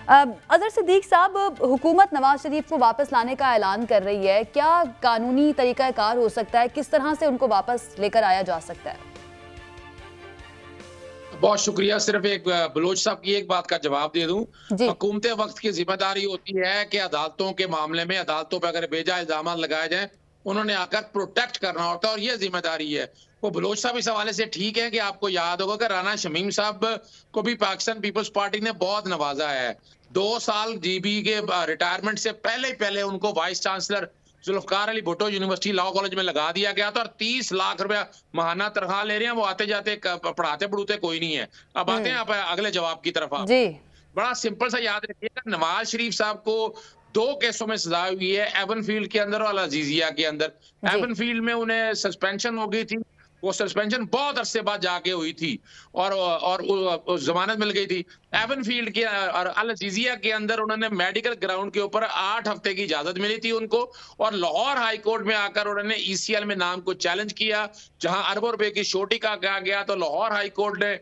अजहर सिद्दीक साहब, हुकूमत नवाज शरीफ को वापस लाने का ऐलान कर रही है, क्या कानूनी तरीक़ाकार हो सकता है, किस तरह से उनको वापस लेकर आया जा सकता है? बहुत शुक्रिया। सिर्फ एक बलोच साहब की एक बात का जवाब दे दूं, हुकूमत वक्त की जिम्मेदारी होती है कि अदालतों के मामले में अदालतों पर अगर बेजा इल्जाम लगाए जाएं उन्होंने आकर प्रोटेक्ट करना होता है और ये जिम्मेदारी है। वो बलोच साहब इस हवाले से ठीक है कि आपको याद होगा कि राना शमीम साहब को भी पाकिस्तान पीपल्स पार्टी ने बहुत नवाजा है। 2 साल जीबी के रिटायरमेंट से पहले उनको vice chancellor Zulfikar Ali Bhutto university law college में लगा दिया गया था और 30 लाख रुपया महाना तनख्वाह ले रहे हैं। वो आते जाते पढ़ाते पढ़ूते कोई नहीं है। अब आते हैं आप अगले जवाब की तरफ। आप बड़ा सिंपल सा याद रखिएगा, नवाज शरीफ साहब को 2 केसों में सजा हुई है, एवनफील्ड के अंदर और अजीजिया के अंदर। एवनफील्ड में उन्हें सस्पेंशन हो गई थी वो सस्पेंशन बहुत अरसे बाद जाके हुई थी और जमानत मिल गई थी। एवनफील्ड के और अल अजीजिया के अंदर उन्होंने मेडिकल ग्राउंड के ऊपर 8 हफ्ते की इजाजत मिली थी उनको, और लाहौर हाई कोर्ट में आकर उन्होंने ईसीएल में नाम को चैलेंज किया, जहां अरबों रुपए की शोटी का कहा गया। तो लाहौर हाई कोर्ट ने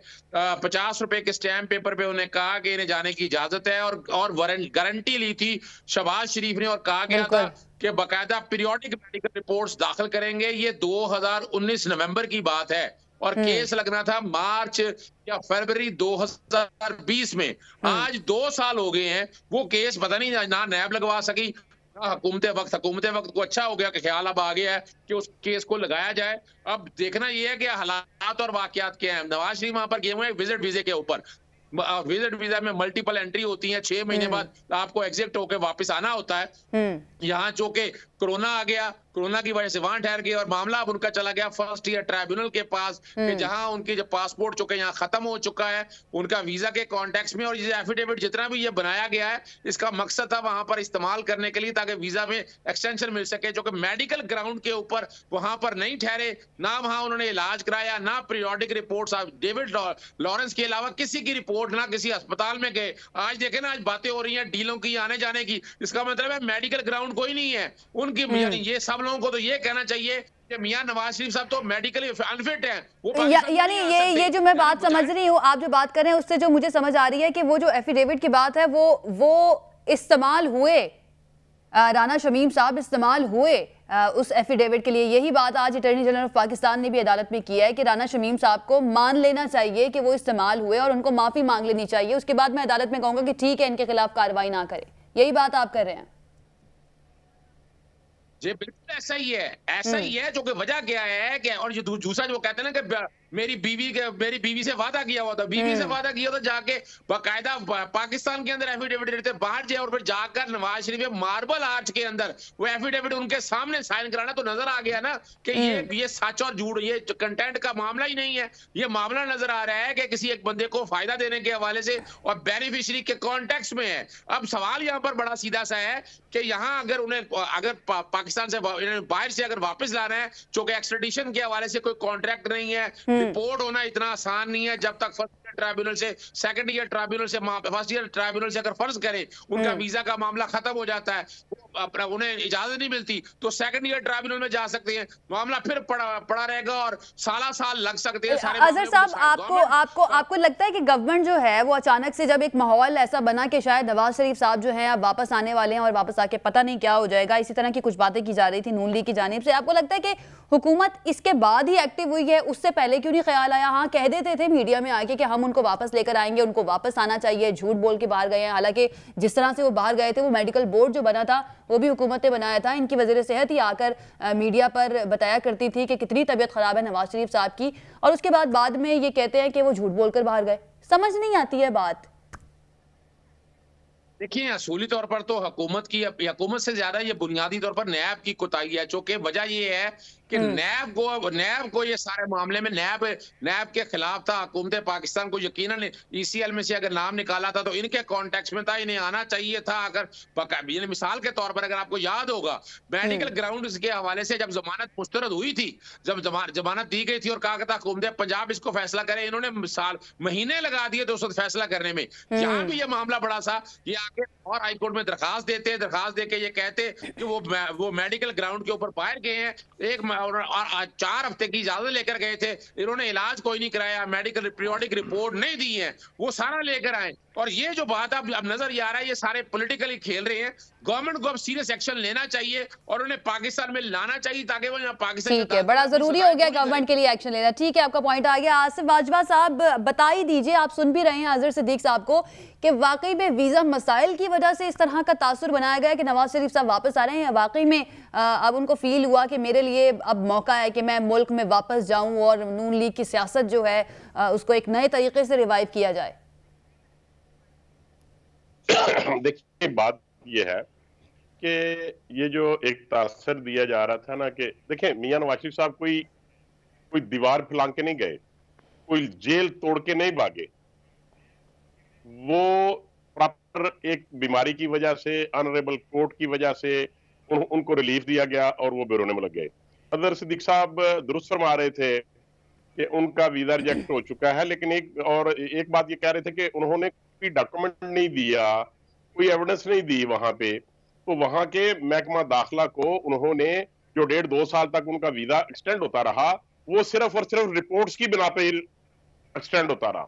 50 रुपए के स्टैम्प पेपर पे उन्हें कहा कि इन्हें जाने की इजाजत है, और गारंटी ली थी शहबाज शरीफ ने, और कहा गया था कि बाकायदा पीरियोडिक मेडिकल रिपोर्ट्स दाखिल करेंगे। ये 2019 नवंबर की बात है, और केस लगना था मार्च या फरवरी 2020 में। आज 2 साल हो गए हैं, वो केस पता नहीं ना नैब लगवा सकी, हुकूमत वक्त को अच्छा हो गया कि ख्याल अब आ गया है कि उस केस को लगाया जाए। अब देखना यह है कि हालात और वाकयात क्या है। नवाज शरीफ वहां पर गए हुए हैं विजिट वीजे के ऊपर। विजिट वीजा में मल्टीपल एंट्री होती है, 6 महीने बाद आपको एग्जिट होकर वापस आना होता है। यहाँ जो कि कोरोना आ गया, कोरोना की वजह से वहां ठहर गए, और मामला अब उनका चला गया फर्स्ट ईयर ट्राइब्यूनल के पास, कि जहां उनकी जो पासपोर्ट चुके यहाँ खत्म हो चुका है उनका वीजा के कॉन्टेक्स्ट में, और ये एफिडेविट जितना भी ये बनाया गया है इसका मकसद था वहां पर इस्तेमाल करने के लिए ताकि वीजा में एक्सटेंशन मिल सके, जो कि मेडिकल ग्राउंड के ऊपर वहां पर नहीं ठहरे। ना वहां उन्होंने इलाज कराया, ना पीरियोडिक रिपोर्ट्स, डेविड लॉरेंस के अलावा किसी की रिपोर्ट, ना किसी अस्पताल में गए। आज देखे ना, आज बातें हो रही हैं डीलों की, आने जाने की, इसका मतलब है मेडिकल ग्राउंड कोई नहीं है उनकी। यानी ये सब लोगों को तो ये कहना चाहिए कि मियां नवाज शरीफ साहब तो मेडिकली अनफिट हैं, वो यानी ये जो मैं बात समझ रही हूँ, आप जो बात कर रहे हैं उससे जो मुझे समझ आ रही है कि वो जो एफिडेविट की बात है वो इस्तेमाल हुए, राना शमीम साहब इस्तेमाल हुए उस एफिडेविट के लिए। यही बात आज अटॉर्नी जनरल ऑफ पाकिस्तान ने भी अदालत में किया है कि राना शमीम साहब को मान लेना चाहिए कि वो इस्तेमाल हुए और उनको माफी मांग लेनी चाहिए। उसके बाद मैं अदालत में कहूंगा कि ठीक है, इनके खिलाफ कार्रवाई ना करे। यही बात आप कर रहे हैं? जी बिल्कुल ऐसा ही है, जो कि वजह क्या है कि, और ये दूसरा जो कहते हैं ना कि मेरी बीवी से वादा किया हुआ था, बीवी से वादा किया था, जाके बाकायदा पाकिस्तान के अंदर एफिडेविट देते, बाहर जाए और फिर जाकर नवाज शरीफ मार्बल आर्च के अंदर वो एफिडेविट उनके सामने साइन कराना। तो नजर आ गया ना कि ये सच और झूठ, ये कंटेंट का मामला ही नहीं है, ये मामला नजर आ रहा है कि किसी एक बंदे को फायदा देने के हवाले से और बेनिफिशियरी के कॉन्टेक्स्ट में है। अब सवाल यहाँ पर बड़ा सीधा सा है कि यहाँ अगर पाकिस्तान से बाहर से अगर वापस लाना है, चूंकि एक्सट्रेडिशन के हवाले से कोई कॉन्ट्रैक्ट नहीं है, रिपोर्ट होना इतना आसान नहीं है। जब तक फर्स्ट ईयर ट्राइब्यूनल से सेकंड ईयर ट्राइब्यूनल से फर्स्ट ईयर ट्राइब्यूनल से अगर फर्ज करें उनका वीजा का मामला खत्म हो जाता है, उन्हें इजाजत नहीं मिलती, तो सेकंड ईयर ट्राइब्यूनल में जा सकते हैं, मामला फिर पड़ा रहेगा और साल लग सकते हैं सारे। अजहर साहब, आपको लगता है कि गवर्नमेंट जो है वो अचानक से जब एक माहौल ऐसा बना कि शायद नवाज शरीफ साहब जो है अब वापस आने वाले हैं और वापस आके पता नहीं क्या हो जाएगा, इसी तरह की कुछ बातें की जा रही थी नून लीग की जानिब से, आपको लगता है कि हुकूमत इसके बाद ही एक्टिव हुई है? उससे पहले क्यों नहीं ख्याल आया? हाँ, कह देते थे मीडिया में आके कि हम उनको वापस लेकर आएंगे, उनको वापस आना चाहिए, झूठ बोल के बाहर गए हैं। हालांकि जिस तरह से वो बाहर गए थे, वो मेडिकल बोर्ड जो बना था वो भी हुकूमत ने बनाया था। इनकी वज़ीर सेहत ही आकर मीडिया पर बताया करती थी कि कितनी तबीयत खराब है नवाज शरीफ साहब की, और उसके बाद में ये कहते हैं कि वो झूठ बोलकर बाहर गए। समझ नहीं आती है बात। देखिए, असूली तौर पर तो हुकूमत से ज्यादा ये बुनियादी तौर पर नैब की कोताही है, चूंकि वजह ये है कि नैब को ये सारे मामले में नैब के खिलाफ था। हुकूमत पाकिस्तान को यकीनन ईसीएल में से अगर नाम निकाला था तो इनके कॉन्टेक्स्ट में था, इन्हें आना चाहिए था। अगर मिसाल के तौर पर अगर आपको याद होगा, मेडिकल ग्राउंड के हवाले से जब जमानत मुस्तरद हुई थी, जब जमानत दी गई थी और कहा था हुकूमत पंजाब इसको फैसला करे, इन्होंने महीने लगा दिए तो उसको फैसला करने में। यहाँ भी ये मामला बड़ा सा, ये आगे और हाईकोर्ट में दरखास्त देके ये कहते कि वो मेडिकल ग्राउंड के ऊपर बाहर गए हैं, और 4 हफ्ते की इजाजत लेकर गए थे, इन्होंने इलाज कोई नहीं कराया, मेडिकल पीरियोडिक रिपोर्ट नहीं दी है, वो सारा लेकर आए। और ये जो बात अब नजर आ रहा है, ये सारे पॉलिटिकली खेल रहे हैं। गवर्नमेंट को अब सीरियस एक्शन लेना चाहिए और उन्हें पाकिस्तान में लाना चाहिए ताकि वो यहाँ पाकिस्तान। ठीक है, बड़ा जरूरी हो गया गवर्नमेंट के लिए एक्शन लेना। ठीक है, आपका पॉइंट आ गया। आसिफ बाजवा साहब, बता ही दीजिए, आप सुन भी रहे हैं अजहर सिद्दीक साहब को, कि वाकई में वीजा मसाइल की वजह से इस तरह का तासुर बनाया गया कि नवाज शरीफ साहब वापस आ रहे हैं। वाकई में अब उनको फील हुआ कि मेरे लिए अब मौका है कि मैं मुल्क में वापस जाऊं और नून लीग की सियासत जो है उसको एक नए तरीके से रिवाइव किया जाए। देखिए, बात ये है कि ये जो एक तासर दिया जा रहा था ना, कि देखें मियां नवाज शरीफ साहब कोई दीवार फैलान के नहीं गए, कोई जेल तोड़ के नहीं भागे, वो प्रॉपर एक बीमारी की वजह से, ऑनरेबल कोर्ट की वजह से उनको रिलीफ दिया गया और वो बैरून मुल्क गए। अजहर सिद्दीक साहब दुरुस्त फरमा रहे थे कि उनका वीजा रिजेक्ट हो चुका है। लेकिन एक बात ये कह रहे थे कि उन्होंने कोई डॉक्यूमेंट नहीं दिया, कोई एविडेंस नहीं दी वहां पे, तो वहां के महकमा दाखिला को उन्होंने जो 1.5-2 साल तक उनका वीजा एक्सटेंड होता रहा, वो सिर्फ और सिर्फ रिपोर्ट्स की बिना पे एक्सटेंड होता रहा।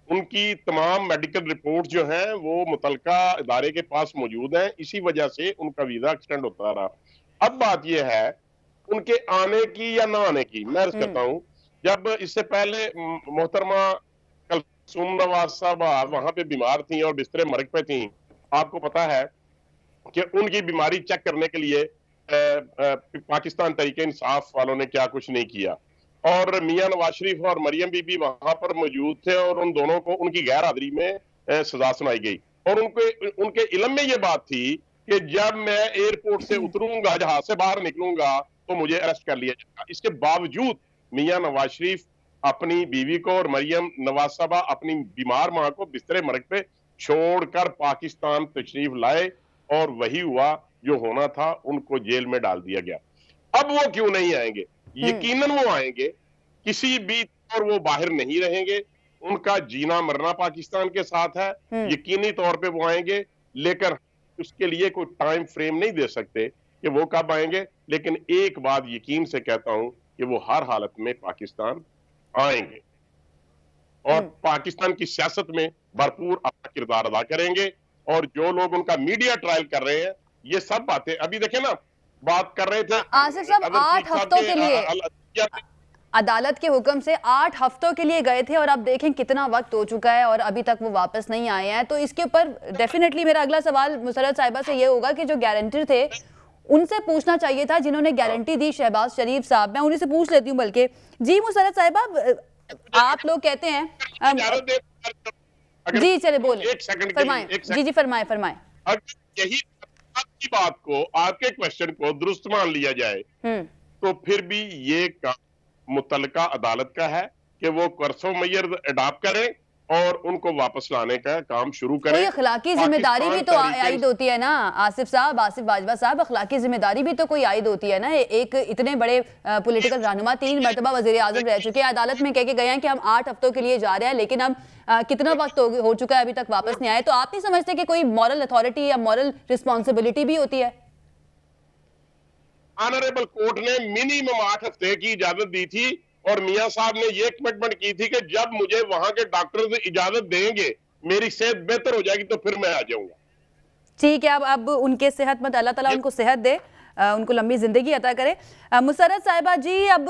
उनकी तमाम मेडिकल रिपोर्ट जो हैं वो मुतलका इदारे के पास मौजूद हैं, इसी वजह से उनका वीजा एक्सटेंड होता रहा। अब बात यह है उनके आने की या ना आने की। मैं अर्ज करता हूं, जब इससे पहले मोहतरमा कलसूम नवाज साहबा वहां पे बीमार थी और बिस्तरे मर्ग पे थी, आपको पता है कि उनकी बीमारी चेक करने के लिए पाकिस्तान तहरीक इंसाफ वालों ने क्या कुछ नहीं किया, और मियां नवाज शरीफ और मरियम बीबी वहां पर मौजूद थे और उन दोनों को उनकी गैर हाजिरी में सजा सुनाई गई। और उनके इल्म में ये बात थी कि जब मैं एयरपोर्ट से उतरूंगा, जहाज से बाहर निकलूंगा, तो मुझे अरेस्ट कर लिया जाएगा। इसके बावजूद मियां नवाज शरीफ अपनी बीवी को और मरियम नवाज साहबा अपनी बीमार मां को बिस्तरे मर्ग पे छोड़कर पाकिस्तान तशरीफ लाए, और वही हुआ जो होना था, उनको जेल में डाल दिया गया। अब वो क्यों नहीं आएंगे? यकीनन वो आएंगे, किसी भी तौर वो बाहर नहीं रहेंगे। उनका जीना मरना पाकिस्तान के साथ है, यकीनी तौर पे वो आएंगे, लेकिन उसके लिए कोई टाइम फ्रेम नहीं दे सकते कि वो कब आएंगे। लेकिन एक बात यकीन से कहता हूं कि वो हर हालत में पाकिस्तान आएंगे और पाकिस्तान की सियासत में भरपूर अपना किरदार अदा करेंगे। और जो लोग उनका मीडिया ट्रायल कर रहे हैं, ये सब बातें अभी देखें ना, बात कर रहे थे आसिफ साहब 8 हफ्तों के लिए अदालत के हुक्म से 8 हफ्तों के लिए गए थे, और अब देखें कितना वक्त हो चुका है और अभी तक वो वापस नहीं आए हैं। तो इसके ऊपर डेफिनेटली मेरा अगला सवाल मुसर्रत साहिबा से ये होगा कि जो गारंटर थे उनसे पूछना चाहिए था, जिन्होंने गारंटी दी, शहबाज शरीफ साहब। मैं उन्हीं से पूछ लेती हूँ बल्कि। जी मुसर्रत साहिबा, आप लोग कहते हैं जी, चले बोले, फरमाएं। जी फरमाएं। अगर यही आपकी बात को, आपके क्वेश्चन को दुरुस्त मान लिया जाए, तो फिर भी ये काम मुतलका अदालत का है कि वो कर्सो मैयर अडॉप्ट करें और उनको वापस लाने का काम शुरू करें। कोई अखलाकी जिम्मेदारी भी तो आयद होती है ना आसिफ साहब, आसिफ बाजवा साहब, अखलाकी जिम्मेदारी भी तो कोई आयद होती है ना। एक इतने बड़े पॉलिटिकल रहनुमा, 3 मरतबा वजीर आजम रह चुके हैं, अदालत में कह के गए हैं कि हम 8 हफ्तों के लिए जा रहे हैं, लेकिन हम कितना वक्त हो चुका है, अभी तक वापस नहीं आए। तो आप नहीं समझते कि कोई मॉरल अथॉरिटी या मॉरल रिस्पॉन्सिबिलिटी भी होती है? ऑनरेबल कोर्ट ने मिनिमम 8 हफ्ते की इजाजत दी थी, और मियां साहब ने यह कमिटमेंट की थी कि जब मुझे वहां के डॉक्टर इजाजत देंगे, मेरी सेहत बेहतर हो जाएगी, तो फिर मैं आ जाऊंगा। ठीक है, अब उनके सेहतमंद, अल्लाह ताला उनको सेहत दे, उनको लंबी जिंदगी अता करे। मुसर्रत साहिबा जी, अब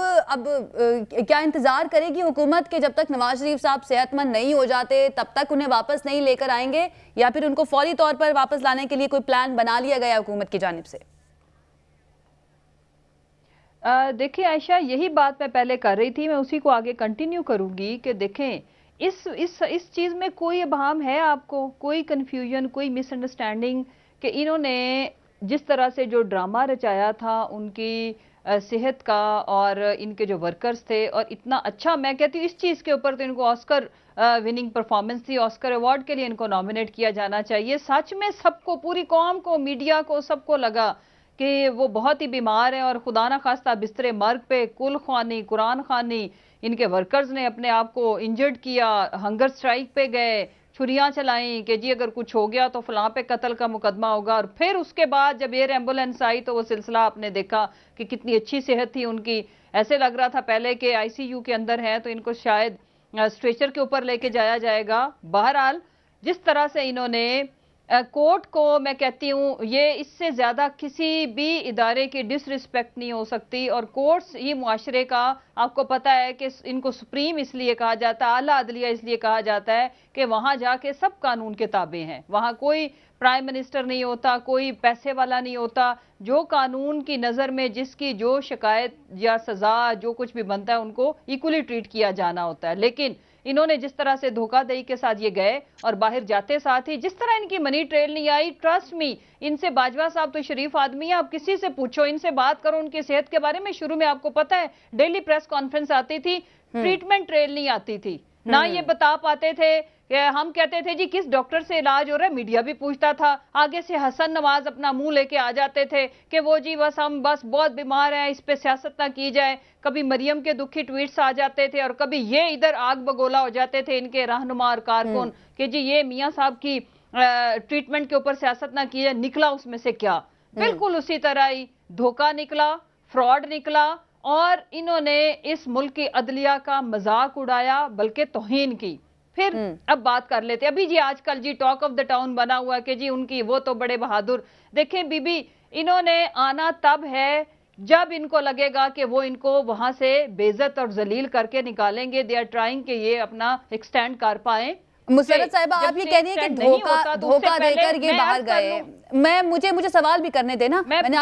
क्या इंतजार करेगी हुकूमत के जब तक नवाज शरीफ साहब सेहतमंद नहीं हो जाते, तब तक उन्हें वापस नहीं लेकर आएंगे, या फिर उनको फौरी तौर पर वापस लाने के लिए कोई प्लान बना लिया गया हुकूमत की जानिब से? देखिए आयशा, यही बात मैं पहले कर रही थी, मैं उसी को आगे कंटिन्यू करूंगी कि देखें इस चीज में कोई इबहम है आपको, कोई कंफ्यूजन, कोई मिसअंडरस्टैंडिंग कि इन्होंने जिस तरह से जो ड्रामा रचाया था उनकी सेहत का और इनके जो वर्कर्स थे, और इतना अच्छा, मैं कहती हूँ इस चीज के ऊपर तो इनको ऑस्कर विनिंग परफॉर्मेंस थी, ऑस्कर अवार्ड के लिए इनको नॉमिनेट किया जाना चाहिए। सच में सबको, पूरी कौम को, मीडिया को, सबको लगा कि वो बहुत ही बीमार है और खुदा ना खास्ता बिस्तरे मर्ग पे, कुल खानी, कुरान खानी, इनके वर्कर्स ने अपने आप को इंजर्ड किया, हंगर स्ट्राइक पे गए, छुरियां चलाई कि जी अगर कुछ हो गया तो फलां पे कत्ल का मुकदमा होगा। और फिर उसके बाद जब एयर एम्बुलेंस आई तो वो सिलसिला आपने देखा कि कितनी अच्छी सेहत थी उनकी, ऐसे लग रहा था पहले कि आईसीयू के अंदर है तो इनको शायद स्ट्रेचर के ऊपर लेके जाया जाएगा। बहरहाल जिस तरह से इन्होंने कोर्ट को, मैं कहती हूँ ये इससे ज्यादा किसी भी इदारे की डिसरिस्पेक्ट नहीं हो सकती। और कोर्ट्स ही मुआशरे का, आपको पता है कि इनको सुप्रीम इसलिए कहा जाता है, आला अदलिया इसलिए कहा जाता है कि वहां जाके सब कानून के ताबे हैं, वहां कोई प्राइम मिनिस्टर नहीं होता, कोई पैसे वाला नहीं होता, जो कानून की नजर में जिसकी जो शिकायत या सजा जो कुछ भी बनता है उनको इक्वली ट्रीट किया जाना होता है। लेकिन इन्होंने जिस तरह से धोखाधड़ी के साथ ये गए और बाहर जाते साथ ही जिस तरह इनकी मनी ट्रेल नहीं आई, ट्रस्ट मी, इनसे बाजवा साहब तो शरीफ आदमी है, आप किसी से पूछो, इनसे बात करो उनकी सेहत के बारे में। शुरू में आपको पता है डेली प्रेस कॉन्फ्रेंस आती थी, ट्रीटमेंट ट्रेल नहीं आती थी, ना ये बता पाते थे हम कहते थे जी किस डॉक्टर से इलाज हो रहा है, मीडिया भी पूछता था, आगे से हसन नवाज अपना मुंह लेके आ जाते थे कि वो जी बस हम बस बहुत बीमार हैं, इस पे सियासत ना की जाए। कभी मरियम के दुखी ट्वीट्स आ जाते थे और कभी ये इधर आग बगोला हो जाते थे इनके रहनुमा और कारकुन कि जी ये मियां साहब की ट्रीटमेंट के ऊपर सियासत ना की जाए। निकला उसमें से क्या? बिल्कुल उसी तरह ही धोखा निकला, फ्रॉड निकला और इन्होंने इस मुल्क की अदलिया का मजाक उड़ाया, बल्कि तौहीन की। फिर अब बात कर लेते अभी जी, आजकल जी टॉक ऑफ द टाउन बना हुआ है कि जी उनकी वो तो बड़े बहादुर। देखें बीबी, इन्होंने आना तब है जब इनको लगेगा कि वो इनको वहां से बेइज्जत और जलील करके निकालेंगे। दे आर ट्राइंग कि ये अपना एक स्टैंड कर पाए। मुसर्रत साहिबा, आप ये कह रही है कि धोखा देकर ये बाहर गए। मुझे सवाल भी करने देना, मैंने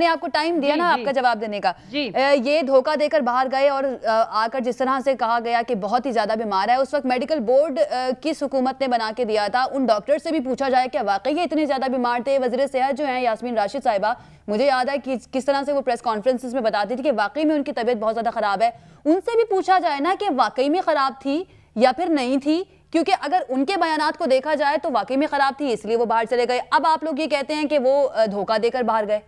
आपको टाइम दिया ना आपका जवाब देने का। ये धोखा देकर बाहर गए और आकर जिस तरह से कहा गया कि बहुत ही ज्यादा बीमार है, उस वक्त मेडिकल बोर्ड किस हुकूमत ने बना के दिया था? उन डॉक्टर से भी पूछा जाए कि वाकई ये इतने ज्यादा बीमार थे? वज़ीर सेहत जो है यास्मीन राशिद साहिबा, मुझे याद है कि किस तरह से वो प्रेस कॉन्फ्रेंसेस में बताती थी कि वाकई में उनकी तबीयत बहुत ज्यादा खराब है। उनसे भी पूछा जाए ना कि वाकई में खराब थी या फिर नहीं थी, क्योंकि अगर उनके बयानात को देखा जाए तो वाकई में खराब थी, इसलिए वो बाहर चले गए। अब आप लोग ये कहते हैं कि वो धोखा देकर बाहर गए।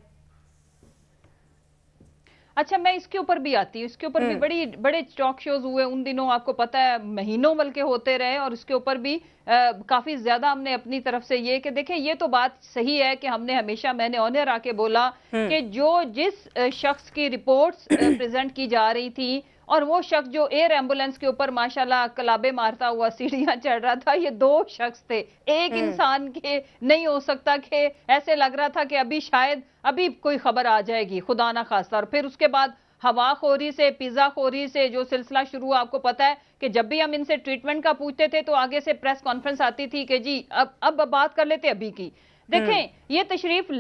अच्छा, मैं इसके ऊपर भी आती हूँ। इसके ऊपर भी बड़े टॉक शोज हुए उन दिनों, आपको पता है महीनों बल्कि होते रहे, और इसके ऊपर भी काफी ज्यादा हमने अपनी तरफ से ये कि देखें ये तो बात सही है कि हमने हमेशा, मैंने ऑनर आके बोला कि जो जिस शख्स की रिपोर्ट्स प्रेजेंट की जा रही थी और वो शख्स जो एयर एम्बुलेंस के ऊपर माशाल्लाह कलाबे मारता हुआ सीढ़ियां चढ़ रहा था, ये दो शख्स थे। एक इंसान के नहीं हो सकता कि ऐसे लग रहा था कि अभी शायद अभी कोई खबर आ जाएगी, खुदा ना खास्ता। और फिर उसके बाद हवा खोरी से, पिज्जा खोरी से जो सिलसिला शुरू हुआ, आपको पता है कि जब भी हम इनसे ट्रीटमेंट का पूछते थे तो आगे से प्रेस कॉन्फ्रेंस आती थी कि जी अब बात कर लेते अभी की। देखें ये तशरीफ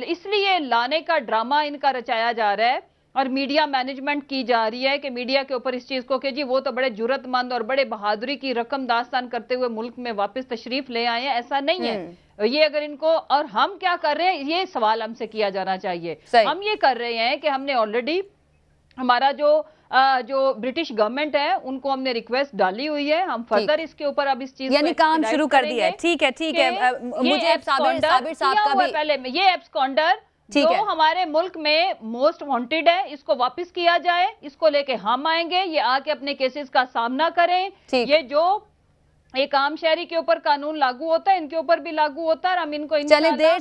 इसलिए लाने का ड्रामा इनका रचाया जा रहा है और मीडिया मैनेजमेंट की जा रही है कि मीडिया के ऊपर इस चीज को कि जी वो तो बड़े जुर्रतमंद और बड़े बहादुरी की रकम दास्तान करते हुए मुल्क में वापस तशरीफ ले आए हैं। ऐसा नहीं है। ये अगर इनको, और हम क्या कर रहे हैं ये सवाल हमसे किया जाना चाहिए। हम ये कर रहे हैं कि हमने ऑलरेडी हमारा जो ब्रिटिश गवर्नमेंट है उनको हमने रिक्वेस्ट डाली हुई है, हम फर्दर इसके ऊपर अब इस चीज यानी काम शुरू कर दिया है। ठीक है मुझे साबिर साहब का भी पहले ये एब्सकॉन्डर जो हमारे मुल्क में मोस्ट वांटेड है, इसको वापस किया जाए। इसको लेके हम आएंगे, ये आके अपने केसेस का सामना करें। ये जो एक आम शहरी के ऊपर कानून लागू होता है इनके ऊपर भी लागू होता है। हम इनको चले देर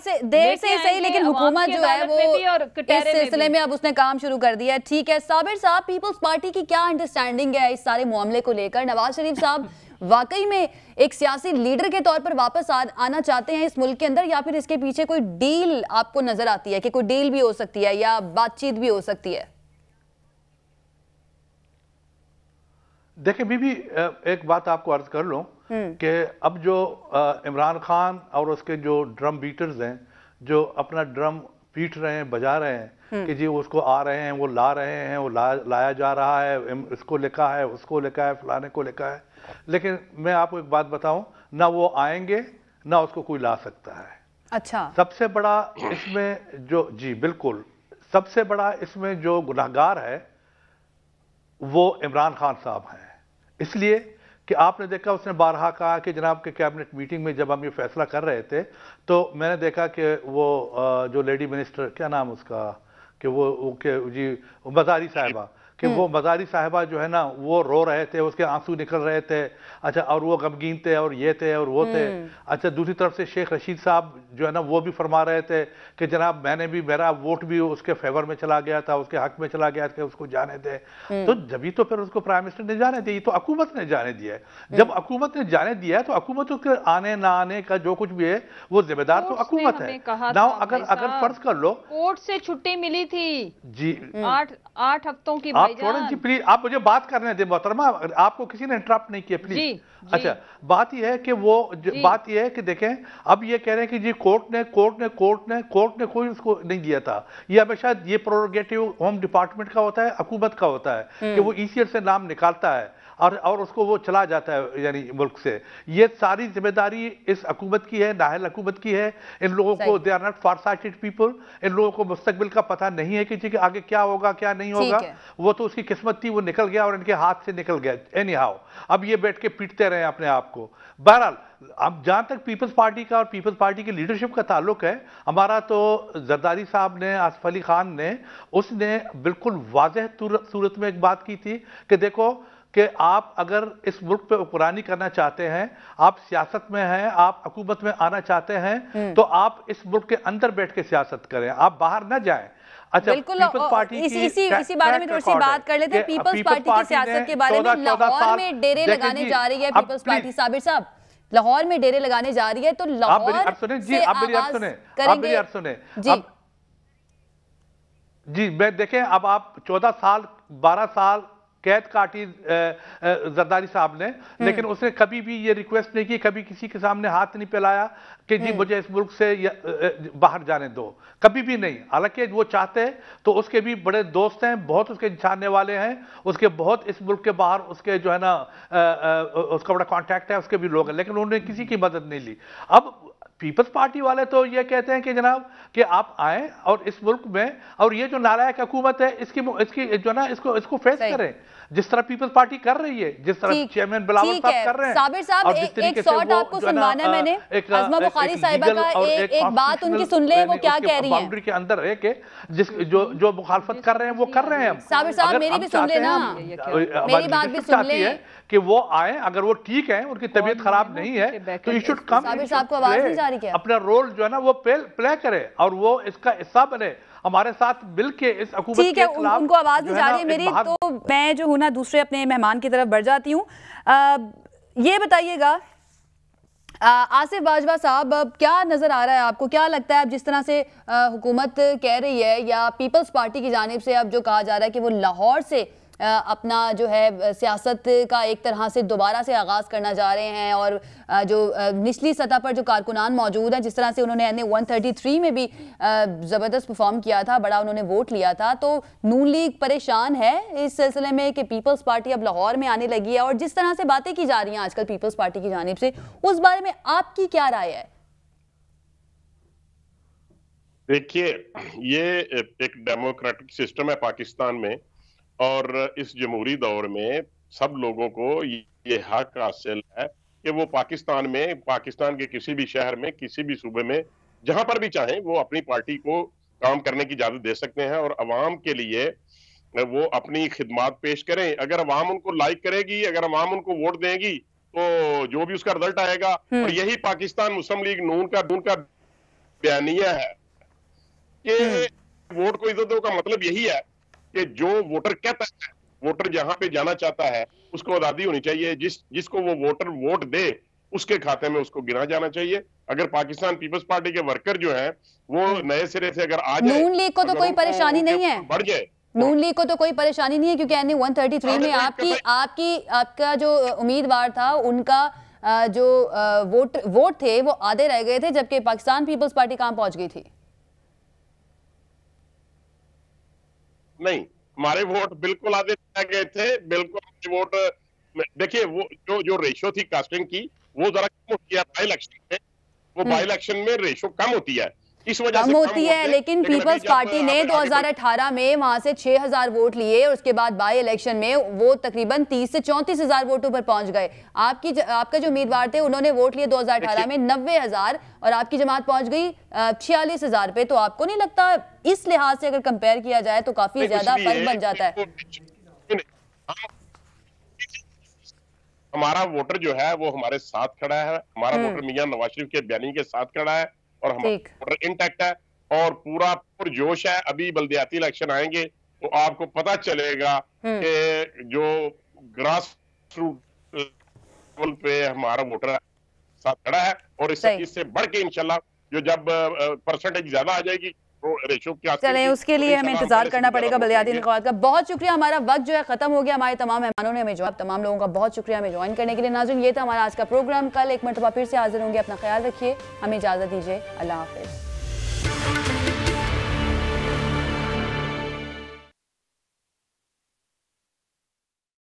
से सही, लेकिन हुकूमत जो है वो इस सिलसिले में अब उसने काम शुरू कर दिया है। ठीक है साबिर साहब, पीपल्स पार्टी की क्या अंडरस्टैंडिंग है इस सारे मामले को लेकर? नवाज शरीफ साहब वाकई में एक सियासी लीडर के तौर पर वापस आना चाहते हैं इस मुल्क के अंदर, या फिर इसके पीछे कोई डील आपको नजर आती है कि कोई डील भी हो सकती है या बातचीत भी हो सकती है? देखिए बीबी, एक बात आपको अर्ज कर लूं कि अब जो इमरान खान और उसके जो ड्रम बीटर्स हैं जो अपना ड्रम पीट रहे हैं, बजा रहे हैं कि जी उसको आ रहे हैं, वो ला रहे हैं, वो लाया जा रहा है, इसको लिखा है, उसको लिखा है, फलाने को लिखा है। लेकिन मैं आपको एक बात बताऊं, ना वो आएंगे ना उसको कोई ला सकता है। अच्छा, सबसे बड़ा इसमें जो, जी बिल्कुल, सबसे बड़ा इसमें जो गुनहगार है वो इमरान खान साहब हैं। इसलिए कि आपने देखा उसने बारहा कहा कि जनाब के कैबिनेट मीटिंग में जब हम ये फैसला कर रहे थे तो मैंने देखा कि वो जो लेडी मिनिस्टर, क्या नाम उसका, कि वो जी मजारी साहिबा, कि वो मजारी साहिबा जो है ना वो रो रहे थे, उसके आंसू निकल रहे थे। अच्छा, और वो गमगीन थे और ये थे और वो थे। अच्छा, दूसरी तरफ से शेख रशीद साहब जो है ना वो भी फरमा रहे थे कि जनाब मेरा वोट भी उसके फेवर में चला गया था, उसके हक में चला गया था, उसको जाने दे। तो जब तो फिर उसको प्राइम मिनिस्टर ने जाने दिया, तो हुकूमत ने जाने दिया है। जब हुकूमत ने जाने दिया है तो हुकूमत के आने ना आने का जो कुछ भी है वो जिम्मेदार तो हुकूमत है ना। अगर फर्ज कर लो कोर्ट से छुट्टी मिली थी जी 8 हफ्तों की, आप छोड़ें जी प्लीज, आप मुझे बात करने दें मोहतरमा, आपको किसी ने इंटरप्ट नहीं किया प्लीज। जी। अच्छा, बात यह है कि बात यह है कि देखें, अब ये कह रहे हैं कि जी कोर्ट ने कोई उसको नहीं दिया था। ये हमेशा ये प्रोरोगेटिव होम डिपार्टमेंट का होता है, हुकूमत का होता है कि वो ईसीएल से नाम निकालता है। और उसको वो चला जाता है यानी मुल्क से। ये सारी जिम्मेदारी इस हुकूमत की है, नाहल हुकूमत की है। इन लोगों को, they are not far sighted people, इन लोगों को मुस्तकबिल का पता नहीं है कि आगे क्या होगा क्या नहीं होगा। वो तो उसकी किस्मत थी, वो निकल गया और इनके हाथ से निकल गया एनी हाउ। अब ये बैठ के पीटते रहे अपने आप को। बहरहाल अब जहां तक पीपल्स पार्टी का और पीपल्स पार्टी की लीडरशिप का ताल्लुक है, हमारा तो जरदारी साहब ने, आसिफ अली खान ने, उसने बिल्कुल वाज़ेह सूरत में एक बात की थी कि देखो कि आप अगर इस मुल्क पे हुक्मरानी करना चाहते हैं, आप सियासत में हैं, आप हुकूमत में आना चाहते हैं, तो आप इस मुल्क के अंदर बैठ के सियासत करें, आप बाहर ना जाएं। अच्छा, पीपल्स पार्टी इसी बारे में थोड़ी सी बात कर लेते हैं। पीपल्स पार्टी की सियासत के बारे में, लाहौर में डेरे लगाने जा रही है पीपल्स पार्टी। साबिर साहब, लाहौर में डेरे लगाने जा रही है, तो लाहौर से आगाज करेंगे जी। मैं देखें, अब आप 14 साल 12 साल कैद काटी जरदारी साहब ने, लेकिन उसने कभी भी ये रिक्वेस्ट नहीं की, कभी किसी के सामने हाथ नहीं फैलाया कि जी मुझे इस मुल्क से बाहर जाने दो, कभी भी नहीं। हालांकि वो चाहते तो उसके भी बड़े दोस्त हैं, बहुत उसके जानने वाले हैं, उसके बहुत इस मुल्क के बाहर उसके जो है ना उसका बड़ा कॉन्टैक्ट है, उसके भी लोग हैं, लेकिन उन्होंने किसी की मदद नहीं ली। अब पीपल्स पार्टी वाले तो ये कहते हैं कि जनाब कि आप आए और इस मुल्क में, और ये जो नालायक हुकूमत है इसकी जो ना इसको फेस करें, जिस तरह पीपल्स पार्टी कर रही है, जिस तरह चेयरमैन बिलावल साहब कर रहे हैं। साबिर साहब, एक शॉट आपको सुनवाना है मैंने, अज़मा बुखारी साहिबा का एक बात उनकी सुन ले, वो क्या कह रही हैं। बाउंड्री के अंदर है कि जो मुखालफत कर रहे हैं वो कर रहे हैं। साबिर साहब मेरी भी सुन लेना, मेरी बात भी सुन ले कि वो आए, अगर वो ठीक है, उनकी तबीयत खराब नहीं है, तो यू शुड कम। साबिर साहब को आवाज नहीं जा रही क्या? अपना रोल जो है ना वो प्ले करे और वो इसका हिस्सा बने, हमारे साथ मिलके इस हुकूमत के खिलाफ। उनको आवाज नहीं जा रही है मेरी, तो मैं जो हूं ना दूसरे अपने मेहमान की तरफ बढ़ जाती हूँ। ये बताइएगा आसिफ बाजवा साहब, अब क्या नजर आ रहा है आपको, क्या लगता है अब जिस तरह से हुकूमत कह रही है या पीपल्स पार्टी की जानिब से अब जो कहा जा रहा है कि वो लाहौर से अपना जो है सियासत का एक तरह से दोबारा से आगाज़ करना जा रहे हैं, और जो निचली सतह पर जो कारकुनान मौजूद हैं, जिस तरह से उन्होंने NA 133 में भी ज़बरदस्त परफॉर्म किया था, बड़ा उन्होंने वोट लिया था, तो नून लीग परेशान है इस सिलसिले में कि पीपल्स पार्टी अब लाहौर में आने लगी है, और जिस तरह से बातें की जा रही हैं आजकल पीपल्स पार्टी की जानिब से, उस बारे में आपकी क्या राय है? देखिए, ये एक डेमोक्रेटिक सिस्टम है पाकिस्तान में, और इस जमहूरी दौर में सब लोगों को ये हक हासिल है कि वो पाकिस्तान में, पाकिस्तान के किसी भी शहर में, किसी भी सूबे में, जहां पर भी चाहें वो अपनी पार्टी को काम करने की इजाजत दे सकते हैं, और अवाम के लिए वो अपनी खिदमात पेश करें। अगर अवाम उनको लाइक करेगी, अगर अवाम उनको वोट देगी, तो जो भी उसका रिजल्ट आएगा, और यही पाकिस्तान मुस्लिम लीग नून का बयानिया है कि वोट को इज्जत दो का मतलब यही है कि जो वोटर कहता है, वोटर जहां पे जाना चाहता है उसको आजादी होनी चाहिए, जिसको वो वोटर वोट दे उसके खाते में उसको गिना जाना चाहिए। अगर पाकिस्तान पीपल्स पार्टी के वर्कर जो हैं वो नए सिरे से अगर आ जाए, नून लीग को तो कोई परेशानी नहीं है, बढ़ जाए, नून लीग को तो कोई परेशानी नहीं है, क्योंकि NA 133 में आपका जो उम्मीदवार था, उनका जो वोट थे वो आधे रह गए थे, जबकि पाकिस्तान पीपल्स पार्टी कहां पहुंच गई थी? नहीं, हमारे वोट बिल्कुल आधे रह गए थे, बिल्कुल वोट। देखिए, वो जो रेशो थी कास्टिंग की, वो जरा कम होती है बाई इलेक्शन में, वो बाई इलेक्शन में रेशो कम होती है, इस वजह से कम होती है। लेकिन पीपल्स पार्टी ने 2018 में वहां से 6000 वोट लिए, और उसके बाद बाई इलेक्शन में वो तकरीबन 30 से 34,000 वोटों पर पहुंच गए। आपका जो उम्मीदवार थे उन्होंने वोट लिए 2018 में 90,000, और आपकी जमात पहुंच गई 46,000 पे। तो आपको नहीं लगता इस लिहाज से अगर कंपेयर किया जाए तो काफी ज्यादा फर्क बन जाता है? हमारा वोटर जो है वो हमारे साथ खड़ा है, हमारा वोटर मियां नवाज शरीफ के बयानी के साथ खड़ा है, और हमारा वोटर इंटैक्ट है और पूरा पुरजोश है। अभी बल्दियाती इलेक्शन आएंगे तो आपको पता चलेगा कि जो ग्रास रूट लेवल पे हमारा वोटर साथ खड़ा है, और इससे बढ़ के इंशाल्लाह जो जब परसेंटेज ज्यादा आ जाएगी रेशो क्या, चलें उसके लिए हमें इंतजार करना पड़ेगा बल्दियाती इंतखाबात का। बहुत शुक्रिया, हमारा वक्त जो है खत्म हो गया। हमारे तमाम मेहमानों ने हमें जवाब, तमाम लोगों का बहुत शुक्रिया हमें ज्वाइन करने के लिए। नाज़रीन, ये था हमारा आज का प्रोग्राम। कल एक मरतबा फिर से हाजिर होंगे। अपना ख्याल रखिए, हमें इजाजत दीजिए। अल्लाह हाफिज।